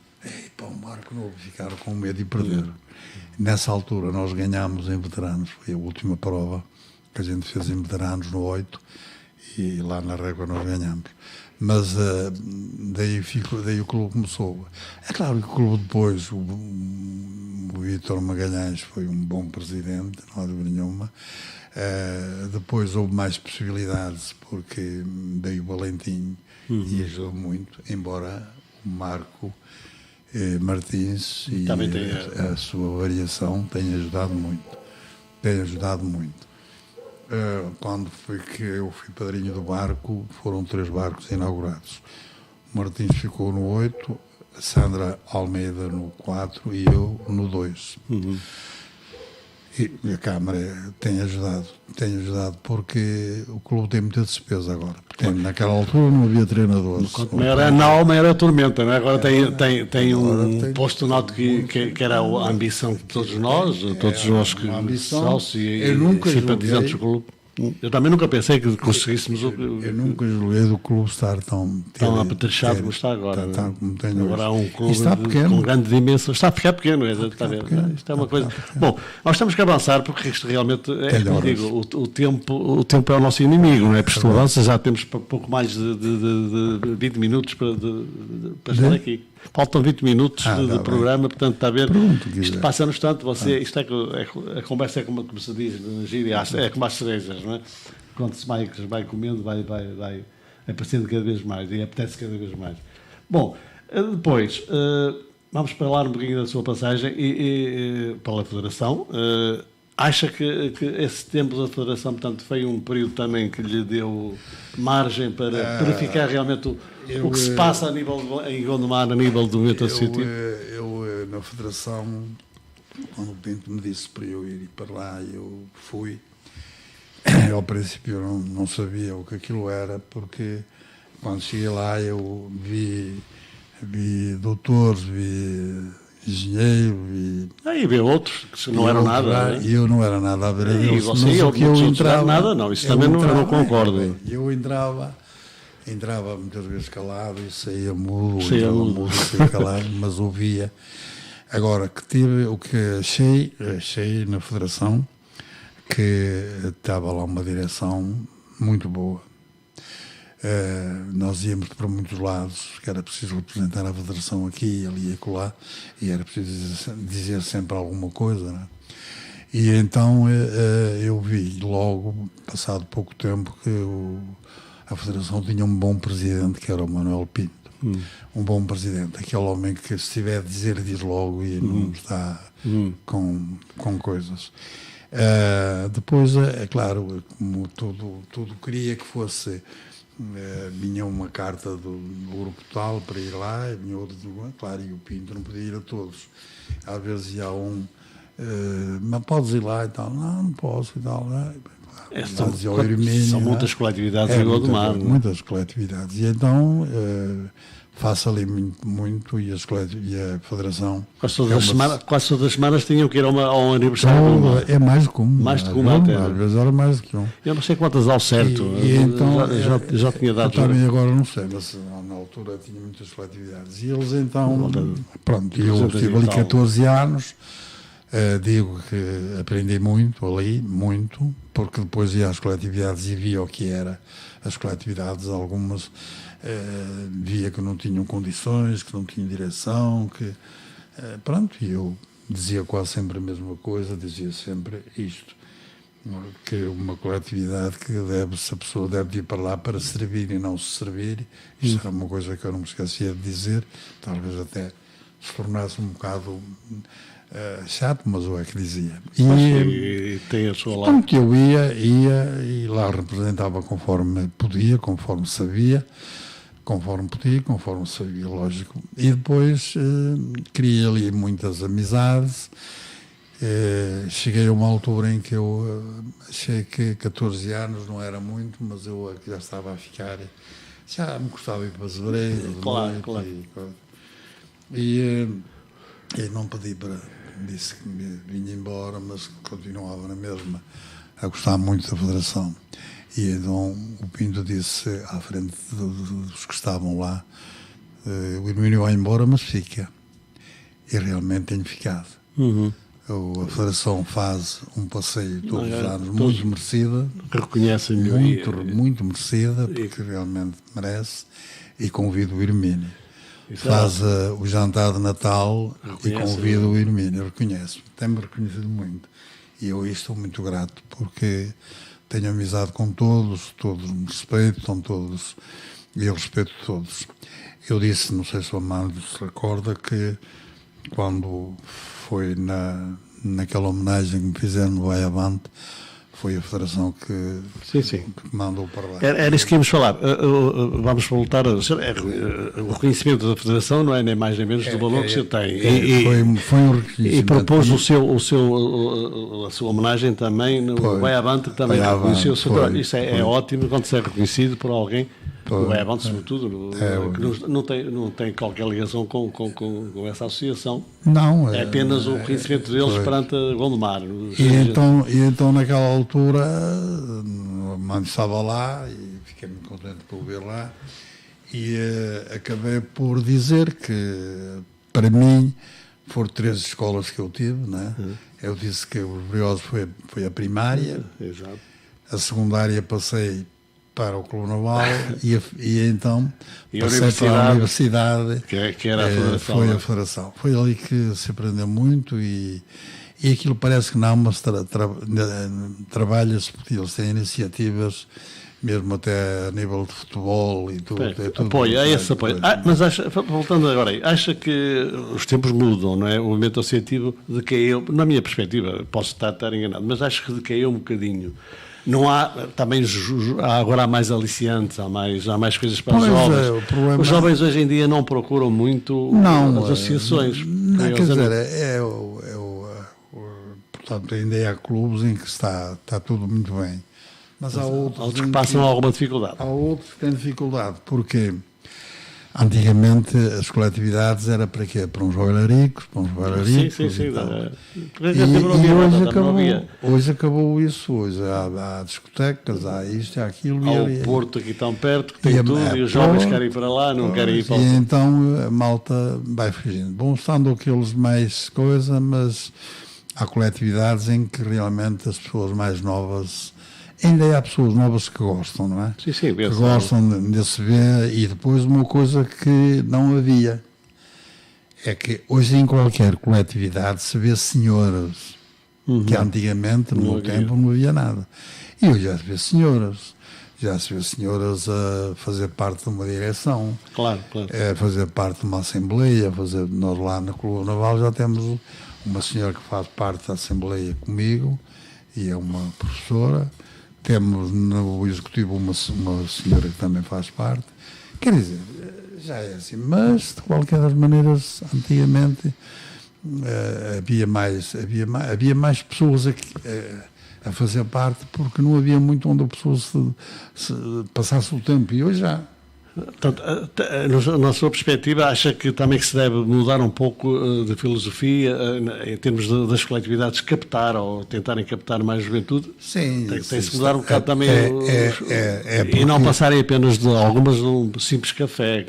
B: barco novo, ficaram com medo de perder. Nessa altura nós ganhámos em veteranos, foi a última prova que a gente fez em veteranos no 8, e lá na Régua nós ganhamos. Mas daí o clube começou. É claro que o clube depois, o Vítor Magalhães foi um bom presidente, não há dúvida nenhuma. Depois houve mais possibilidades, porque veio o Valentim e ajudou muito, embora o Marco Martins e a sua variação tenha ajudado muito. Quando foi que eu fui padrinho do barco, foram 3 barcos inaugurados. Martins ficou no 8, a Sandra Almeida no 4 e eu no 2. E a Câmara tem ajudado porque o clube tem muita despesa agora. Naquela altura não havia treinadores.
A: Quanto maior a Nau, maior a tormenta, não é? Agora tem um posto nato que era a ambição de todos nós que sócios e simpatizantes do clube. Eu também nunca pensei que conseguíssemos
B: Eu nunca julguei do clube estar tão
A: apetrechado como está agora. Agora há um clube
B: com
A: grande dimensão. Está a ficar pequeno, está a ver? Isto é uma coisa. Bom, nós temos que avançar porque isto realmente é como digo, o tempo é o nosso inimigo, não é? Por isto avança, já temos pouco mais de 20 minutos para estar aqui. Faltam 20 minutos de programa, portanto, está a ver? Isto passa no instante, a conversa é como se diz na gíria, é como as cerejas, não é? Quando se vai comendo, vai aparecendo cada vez mais e apetece cada vez mais. Bom, depois, vamos falar um bocadinho da sua passagem e pela Federação. Acha que esse tempo da Federação, portanto, foi um período também que lhe deu margem para verificar realmente o que se passa em Gondomar a nível do momento associativo?
B: Eu, na Federação, quando o Pinto me disse para eu ir para lá, eu fui. Ao princípio eu não sabia o que aquilo era, porque quando cheguei lá eu vi doutores, vi engenheiro
A: e vê outros que não eram nada.
B: E eu não era nada a ver a deles.
A: E você eu entrava nada, não, isso também não concordo.
B: Eu entrava muitas vezes calado e saía mudo, saía calado, mas ouvia. Agora, o que achei na Federação, que estava lá uma direção muito boa. Nós íamos para muitos lados, que era preciso representar a Federação aqui, ali e acolá, e era preciso dizer sempre alguma coisa, não é? E então eu vi logo, passado pouco tempo, que a Federação tinha um bom presidente, que era o Manuel Pinto. Um bom presidente, aquele homem que se tiver a dizer, diz logo e não está com coisas. Depois, é claro, como tudo queria que fosse, vinha uma carta do grupo tal para ir lá, vinha outro, claro, e o Pinto não podia ir a todos. Às vezes ia mas podes ir lá e tal, não posso e tal.
A: São muitas coletividades em Gondomar.
B: Muitas coletividades. E então faço ali muito e a Federação.
A: Quase todas as semanas tinham que ir ao aniversário.
B: É mais de como.
A: Mais de como até.
B: Às vezes era mais do que um.
A: Eu não sei quantas ao certo.
B: E então,
A: já tinha dado.
B: Também agora não sei, mas na altura tinha muitas coletividades. E eles então. Pronto, eu estive ali 14 anos. Digo que aprendi muito ali, muito, porque depois ia às coletividades e via o que era as coletividades, algumas via que não tinham condições, que não tinham direção, pronto, e eu dizia quase sempre a mesma coisa, dizia sempre isto, que uma coletividade que se a pessoa deve ir para lá para servir e não se servir, isto era uma coisa que eu não me esquecia de dizer, talvez até se tornasse um bocado chato, mas eu é que dizia.
A: E tem a sua lá.
B: Então, eu ia e lá representava conforme podia, conforme sabia, conforme podia, conforme sabia, lógico. E depois criei ali muitas amizades. Cheguei a uma altura em que eu achei que 14 anos não era muito, mas eu já estava a ficar, já me gostava ir para as orelhas.
A: Claro.
B: E não pedi disse que me vinha embora, mas continuava na mesma, a gostar muito da Federação. E então o Pinto disse à frente dos que estavam lá, o Hermínio vai embora, mas fica. E realmente tenho ficado. A Federação faz um passeio todos os anos, muito merecida.
A: Reconhecem
B: muito merecida, porque realmente merece. E convido o Hermínio.
A: Exato.
B: Faz o jantar de Natal e convido o Hermínio, reconhece-me, tem-me reconhecido muito. E eu estou muito grato, porque tenho amizade com todos me respeitam todos, e eu respeito todos. Eu disse, não sei se o Amando se recorda, que quando foi naquela homenagem que me fizeram no Vai Avante, foi a Federação que mandou para lá.
A: Era isso que íamos falar. Vamos voltar o reconhecimento da Federação não é nem mais nem menos do valor que o senhor tem.
B: Foi um reconhecimento.
A: E propôs a sua homenagem também no Baiavante, que também reconheceu o seu trabalho. Isso é ótimo quando se é reconhecido por alguém. O Baiavante, sobretudo, que não tem qualquer ligação com essa associação.
B: Não.
A: É apenas o reconhecimento deles perante a Gondomar.
B: E então, naquela altura, a mãe estava lá e fiquei muito contente por ver lá. E acabei por dizer que, para mim, foram 3 escolas que eu tive, né? Eu disse que o Brioso foi a primária.
A: Exato.
B: A secundária passei para o Clube Naval e então passei para a universidade,
A: que era a Federação.
B: Foi a Federação. Foi ali que se aprendeu muito e aquilo parece que não, mas trabalha-se porque eles têm iniciativas, mesmo até a nível de futebol e tudo.
A: Apoio, é esse apoio. Mas voltando agora aí, acha que os tempos mudam, não é? O movimento associativo decaiu, na minha perspectiva, posso estar enganado, mas acho que decaiu um bocadinho. Não há, também agora há mais aliciantes, há mais coisas para os jovens. Os jovens hoje em dia não procuram muito as associações.
B: Quer dizer, portanto, ainda há clubes em que está tudo muito bem. Mas há outros
A: que passam alguma dificuldade.
B: Há outros que têm dificuldade, porque antigamente as coletividades era para quê? Para uns bailaricos,
A: Sim.
B: Hoje acabou isso. Hoje há discotecas, há isto, há aquilo.
A: Há o Porto aqui tão perto, que tem tudo, e os jovens querem ir para lá, não querem ir para o
B: E então a malta vai fugindo. Bom, estando aqueles mais coisa, mas há coletividades em que realmente as pessoas mais novas... Ainda há pessoas novas que gostam, não é?
A: Sim,
B: que gostam de se ver. E depois uma coisa que não havia é que hoje em qualquer coletividade se vê senhoras, que antigamente, no meu tempo, não havia nada. E hoje já se vê senhoras a fazer parte de uma direção,
A: claro.
B: A fazer parte de uma assembleia, nós lá no Clube Naval já temos uma senhora que faz parte da assembleia comigo e é uma professora. Temos no executivo uma senhora que também faz parte. Quer dizer, já é assim. Mas, de qualquer das maneiras, antigamente havia mais pessoas a fazer parte, porque não havia muito onde a pessoa se passasse o tempo. E hoje já.
A: Portanto, na sua perspectiva, acha que também que se deve mudar um pouco de filosofia em termos das coletividades captar ou tentarem captar mais juventude?
B: Sim.
A: Tem-se mudar um bocado também e não passarem apenas de algumas de um simples café.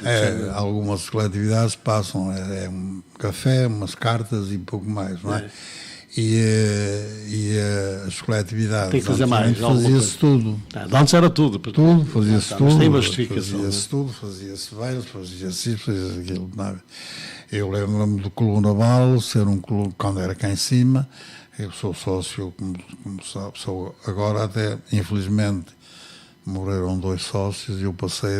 B: Algumas coletividades passam, um café, umas cartas e pouco mais, não é? E as coletividades.
A: Tem que fazer mais.
B: Fazia-se tudo.
A: Antes era tudo.
B: Tudo, fazia-se tudo.
A: Mas tem uma justificação.
B: Fazia-se tudo, fazia-se beiros, fazia-se isso, fazia-se aquilo. Não. Eu lembro-me do Clube Naval, ser um clube quando era cá em cima. Eu sou sócio, como sabe, agora até, infelizmente, morreram 2 sócios e eu passei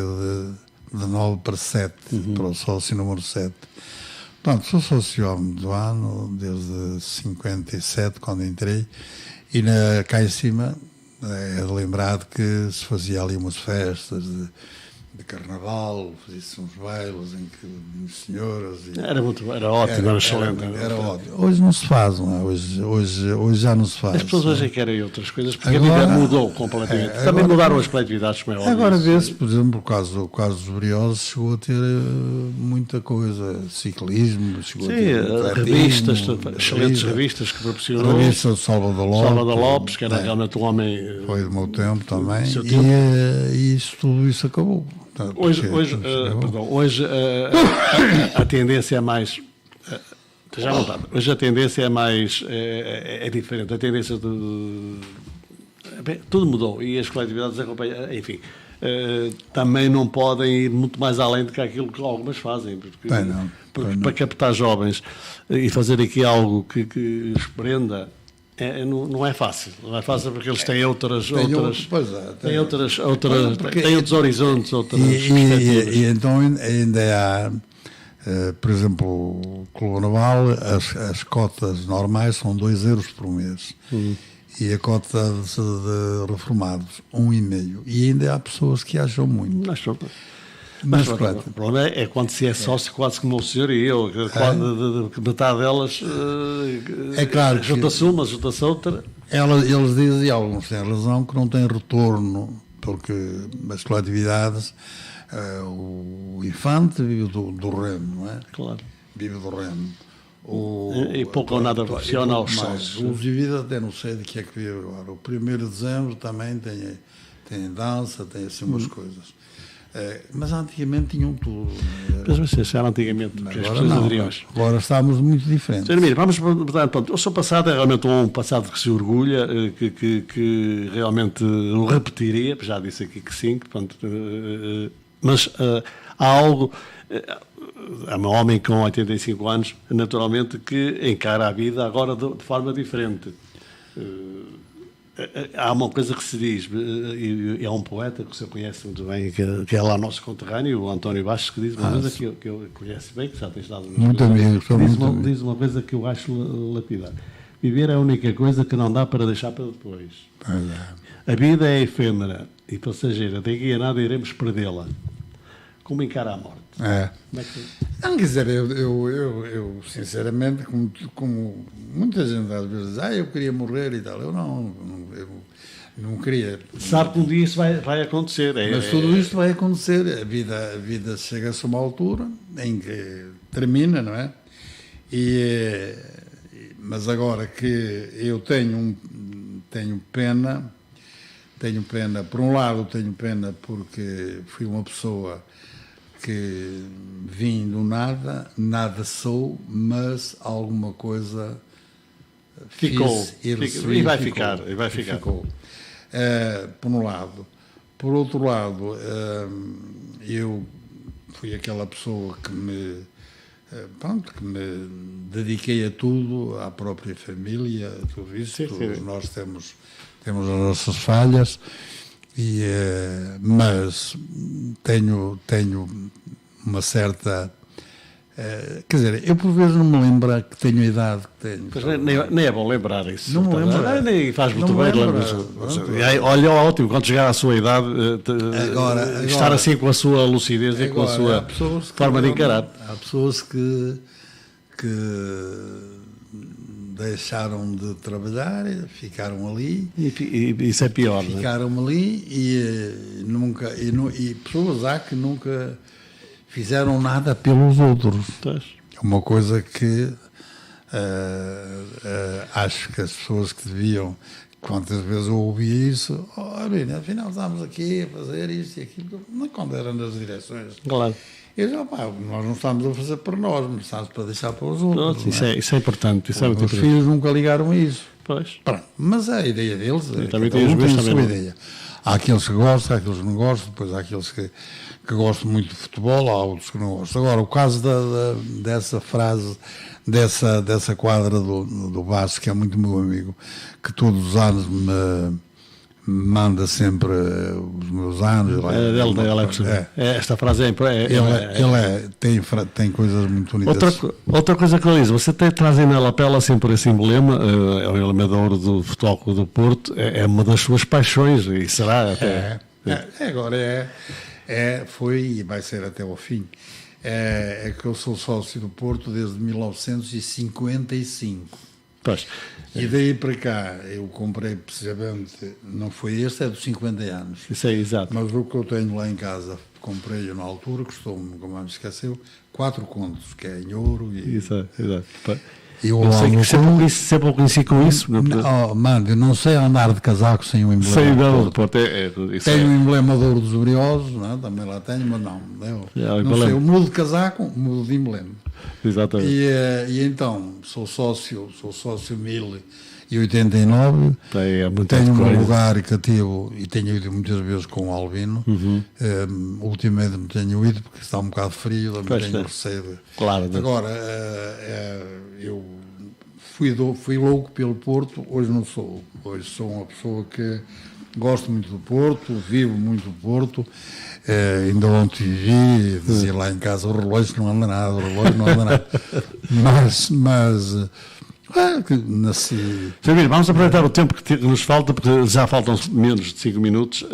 B: de 9 para 7, para o sócio número 7. Pronto, sou sócio do ano, desde 57, quando entrei, e cá em cima é de lembrar que se fazia ali umas festas de carnaval, fazia-se uns bailes em que senhoras...
A: Era ótimo, era excelente.
B: Era ótimo. Hoje não se faz, não é? Hoje já não se faz.
A: As pessoas hoje querem outras coisas, porque agora, a vida mudou completamente. Também mudaram as coletividades, como é óbvio.
B: Agora vê-se, por exemplo, o caso dos Briosos chegou a ter muita coisa, ciclismo, chegou a ter
A: revistas, excelentes revistas que proporcionou.
B: A revista do Salvador
A: Lopes, que era realmente um homem...
B: Foi do meu tempo também, e tudo isso acabou.
A: Hoje a tendência é mais... Já não está. Hoje a tendência é mais... É diferente. A tendência tudo mudou e as coletividades acompanham... Enfim, também não podem ir muito mais além do que aquilo que algumas fazem. Porque para captar jovens e fazer aqui algo que prenda... Não é fácil. Não é fácil porque eles têm outros horizontes, outras perspectivas.
B: E então ainda há, por exemplo, o Clube Naval, as cotas normais são 2 euros por mês. E a cota de reformados, 1,5%. E ainda há pessoas que acham muito.
A: Mas o problema é quando se é sócio, quase como o senhor e eu, que metade delas
B: claro
A: junta-se uma, junta-se outra.
B: Eles dizem, e alguns têm razão, que não tem retorno, porque as coletividades, o Infante vive do remo, não é?
A: Claro.
B: Vive do remo.
A: E pouco ou nada proporciona aos sócios.
B: Os indivíduos até não sei de que é que vive agora. O 1º de dezembro também tem dança, tem assim umas coisas. Mas antigamente tinham tudo.
A: Mas vocês acharam antigamente que as pessoas aderiam.
B: Agora estamos muito diferentes.
A: Sr. Emílio, vamos mudar. O seu passado é realmente um passado que se orgulha, que realmente o repetiria, já disse aqui que sim, mas há algo. É um homem com 85 anos, naturalmente, que encara a vida agora de forma diferente. Há uma coisa que se diz, e é um poeta que o senhor conhece muito bem, que é lá nosso conterrâneo, o António Bastos, que diz uma coisa que eu conheço bem, que já tem estado
B: muito amigo,
A: diz uma coisa que eu acho lapidar. Viver é a única coisa que não dá para deixar para depois. A vida é efêmera e passageira, daqui a nada iremos perdê-la. Como encara a morte?
B: Não, quer dizer, eu sinceramente, como muita gente às vezes diz, eu queria morrer e tal, eu não queria.
A: Sabe que um dia isso vai acontecer.
B: Mas tudo isto vai acontecer, a vida chega-se a uma altura em que termina, não é? Mas agora que eu tenho pena, por um lado tenho pena porque fui uma pessoa que vim do nada sou, mas alguma coisa
A: ficou.
B: E
A: vai ficar.
B: Ficou. Por um lado. Por outro lado, eu fui aquela pessoa que me dediquei a tudo, à própria família, a tudo isso. Sim. Nós temos as nossas falhas. Mas tenho uma certa... quer dizer, eu por vezes não me lembro que tenho a idade que tenho.
A: Mas nem é bom lembrar isso.
B: Não me lembro.
A: Nem faz muito bem. Olha, ótimo, quando chegar à sua idade, agora, estar assim com a sua lucidez e com a sua forma de encarar.
B: Há pessoas que deixaram de trabalhar, ficaram ali.
A: E isso é pior.
B: Ficaram ali e pessoas há que nunca fizeram nada pelos outros. É uma coisa que acho que as pessoas que deviam, quantas vezes eu ouvi isso, olha, afinal estamos aqui a fazer isto e aquilo, não quando era nas direções.
A: Claro.
B: Eu digo, nós não estamos a fazer para nós, não estamos para deixar para os outros.
A: Isso é importante. Isso é muito importante.
B: Os filhos nunca ligaram a isso.
A: Pois.
B: Mas a ideia deles
A: também tem a
B: sua ideia. Há aqueles que gostam, há aqueles que não gostam, depois há aqueles que gostam muito de futebol, há outros que não gostam. Agora, o caso dessa frase, dessa quadra do Vasco, que é muito meu amigo, que todos os anos me manda sempre os meus anos.
A: Esta frase
B: tem coisas muito bonitas.
A: Outra coisa que ele diz, você traz na lapela sempre esse emblema, é o emblema de ouro do Futebol Clube do Porto, é uma das suas paixões e será até...
B: Agora foi e vai ser até ao fim. É que eu sou sócio do Porto desde 1955.
A: Pois.
B: E daí para cá, eu comprei precisamente, não foi este, é dos 50 anos.
A: Isso é exato.
B: Mas o que eu tenho lá em casa, comprei-o na altura, custou-me, como me esqueceu, 4 contos, que é em ouro.
A: Isso é, exato.
B: Eu
A: sempre o conheci com isso.
B: Mano, eu não sei andar de casaco sem o emblema.
A: Sem o Porto.
B: Tenho o emblema de ouro dos Briosos, não? Também lá tenho, mas não sei, eu mudo de casaco, mudo de emblema.
A: Exatamente.
B: E então, sou sócio 1089, tenho um lugar cativo e tenho ido muitas vezes com o Albino. Ultimamente não tenho ido porque está um bocado frio, também tenho receio.
A: Claro.
B: Agora, eu fui louco pelo Porto, hoje não sou. Hoje sou uma pessoa que gosto muito do Porto, vivo muito do Porto. Ainda ontem vi, dizia lá em casa, o relógio não anda nada, mas Nasci...
A: Samir, vamos aproveitar o tempo que nos falta, porque já faltam menos de 5 minutos.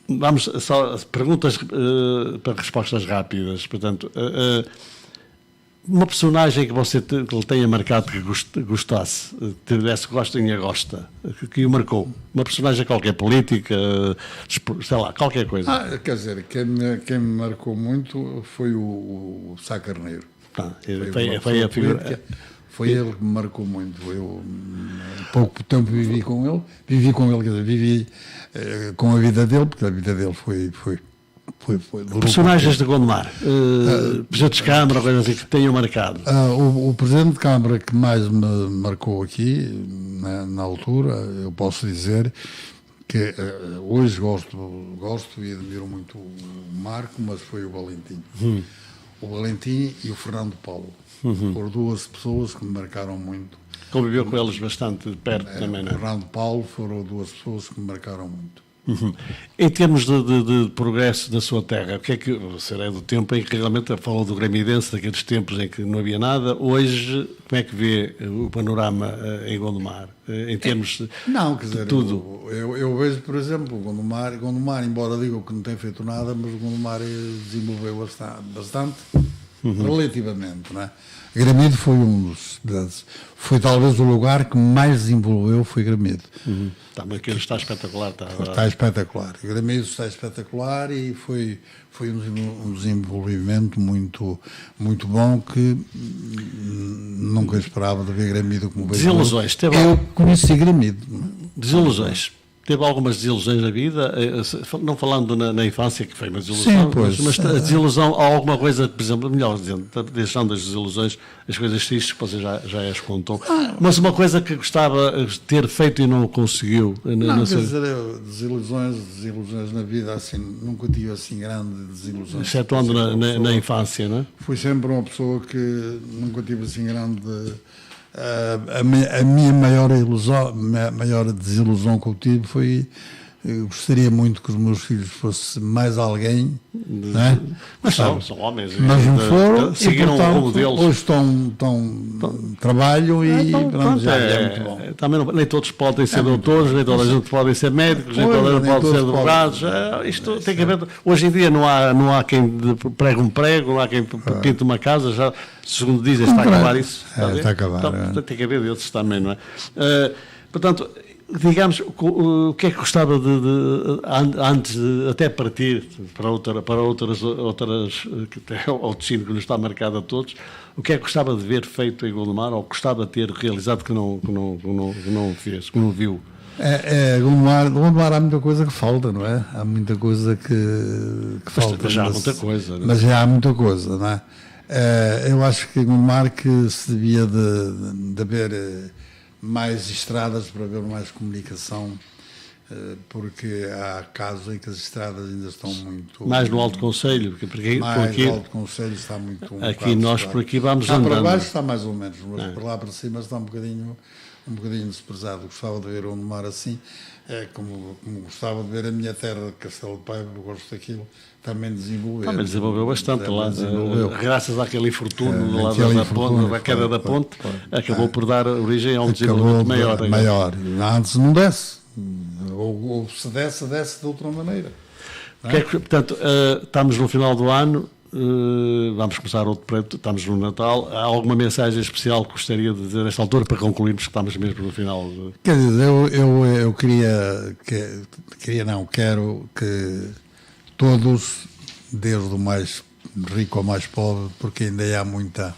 A: Vamos só perguntas para respostas rápidas. Portanto, uma personagem que você que lhe tenha marcado que gostasse, que tivesse gostinha gosta, que o marcou. Uma personagem qualquer, política, sei lá, qualquer coisa.
B: Quer dizer, quem me marcou muito foi o Sá Carneiro.
A: Foi a figura.
B: Política. Foi ele que me marcou muito. Eu pouco tempo vivi com ele, quer dizer, vivi com a vida dele, porque a vida dele foi
A: personagens de Gondomar, presidentes de Câmara, coisas assim que tenham marcado.
B: O presidente de Câmara que mais me marcou aqui, na altura, eu posso dizer que hoje gosto e admiro muito o Marco, mas foi o Valentim. O Valentim e o Fernando Paulo. Foram duas pessoas que me marcaram muito.
A: Conviveu com eles bastante de perto também, não é?
B: O Fernando Paulo foram duas pessoas que me marcaram muito.
A: Em termos de progresso da sua terra, o que é que você é do tempo em que realmente falou do Gramidense, daqueles tempos em que não havia nada? Hoje, como é que vê o panorama em Gondomar? Em termos
B: não, quer dizer,
A: de tudo?
B: Eu vejo, por exemplo, Gondomar, embora diga que não tem feito nada, mas o Gondomar desenvolveu bastante relativamente, não é? Gramido foi foi talvez o lugar que mais desenvolveu, foi Gramido.
A: Mas aquilo está espetacular.
B: Está espetacular. Gramido está espetacular e foi um desenvolvimento muito bom que nunca esperava de ver Gramido como vejo.
A: Desilusões.
B: Eu conheci Gramido.
A: Desilusões. Teve algumas desilusões na vida, não falando na infância, que foi uma desilusão,
B: sim,
A: mas a desilusão, alguma coisa, por exemplo, melhor dizendo, deixando as desilusões, as coisas tristes que vocês já as contam, mas uma coisa que gostava de ter feito e não conseguiu.
B: Não, quer dizer, desilusões na vida, assim, nunca tive assim grandes desilusões.
A: Excetuando na infância, não é?
B: Fui sempre uma pessoa que nunca tive assim grande... A minha maior desilusão que eu tive foi... Eu gostaria muito que os meus filhos fossem mais alguém, não é?
A: Mas são homens.
B: Mas não foram,
A: seguiram o rumo deles.
B: Hoje trabalham e pronto, já é muito bom.
A: Também nem todos podem ser doutores, nem toda a gente podem ser médicos, nem toda a gente pode ser advogados. Isto tem que haver. Hoje em dia não há quem pregue um prego, não há quem pinte uma casa, já, segundo dizem, está a acabar isso.
B: Está a acabar.
A: Então, tem que haver desses também, não é? Portanto, digamos, o que é que gostava antes de até partir para outras que é o destino que nos está marcado a todos, o que é que gostava de ver feito em Gondomar, ou gostava de ter realizado que não fez, que não viu?
B: Gondomar há muita coisa que falta, não é? Há muita coisa que falta.
A: Mas já há muita coisa, não é?
B: Mas já há muita coisa, não é? Eu acho que em Gondomar que se devia de haver mais estradas para haver mais comunicação, porque há casos em que as estradas ainda estão muito...
A: Mais no Alto Conselho, porque
B: no Alto Conselho está muito...
A: aqui nós por aqui vamos andando.
B: Para baixo está mais ou menos, mas por lá para cima está um bocadinho desprezado. Gostava de ver Gondomar assim, como gostava de ver a minha terra de Castelo de Paiva, eu gosto daquilo, também desenvolveu
A: bastante lá, graças àquele infortúnio lá da ponte, da queda da ponte, acabou por dar origem a um desenvolvimento maior.
B: Antes não desce, ou se desce de outra maneira.
A: Portanto, estamos no final do ano, vamos começar outro preto, estamos no Natal. Há alguma mensagem especial que gostaria de dizer nesta altura para concluirmos que estamos mesmo no final?
B: Quer dizer, eu quero que todos, desde o mais rico ao mais pobre, porque ainda há muita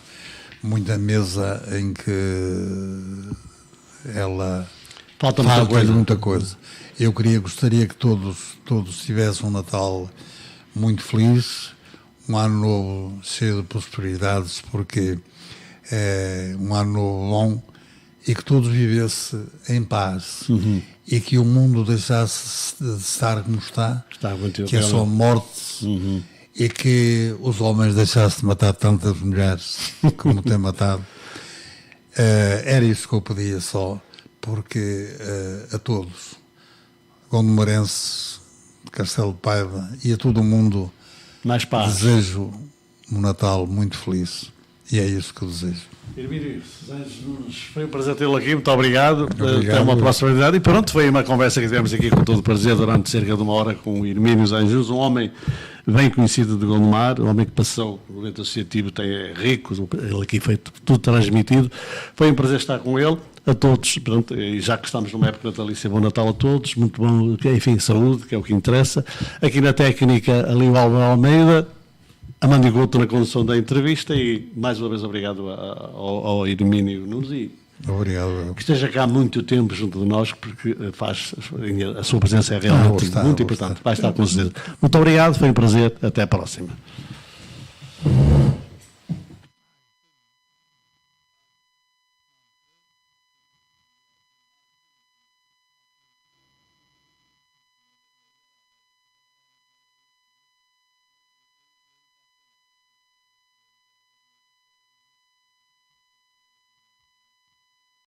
B: mesa em que falta muita coisa. Eu gostaria que todos tivessem um Natal muito feliz, um ano novo cheio de prosperidades, porque é um ano novo bom, e que todos vivessem em paz, e que o mundo deixasse de estar como está que é só morte, e que os homens deixassem de matar tantas mulheres como têm matado. Era isso que eu pedia só, porque a todos, gondomarenses, de Castelo de Paiva e a todo o mundo,
A: mais paz.
B: Desejo um Natal muito feliz E é isso que eu desejo.
A: Hermínio Nunes, foi um prazer tê-lo aqui, muito obrigado. Até uma próxima oportunidade. E pronto, foi uma conversa que tivemos aqui com todo o prazer durante cerca de 1 hora com o Hermínio Zanjus, um homem bem conhecido de Gondomar, um homem que passou no movimento associativo, é rico, ele aqui foi tudo transmitido. Foi um prazer estar com ele, a todos, pronto, e já que estamos numa época natalícia, bom Natal a todos, muito bom, enfim, saúde, que é o que interessa. Aqui na técnica, ali o Álvaro Almeida, Amanda Couto na condução da entrevista e mais uma vez obrigado ao Hermínio Nunes e
B: obrigado.
A: Que esteja cá muito tempo junto de nós, porque a sua presença é realmente muito importante. Vai estar com certeza. Muito obrigado, foi um prazer, até a próxima.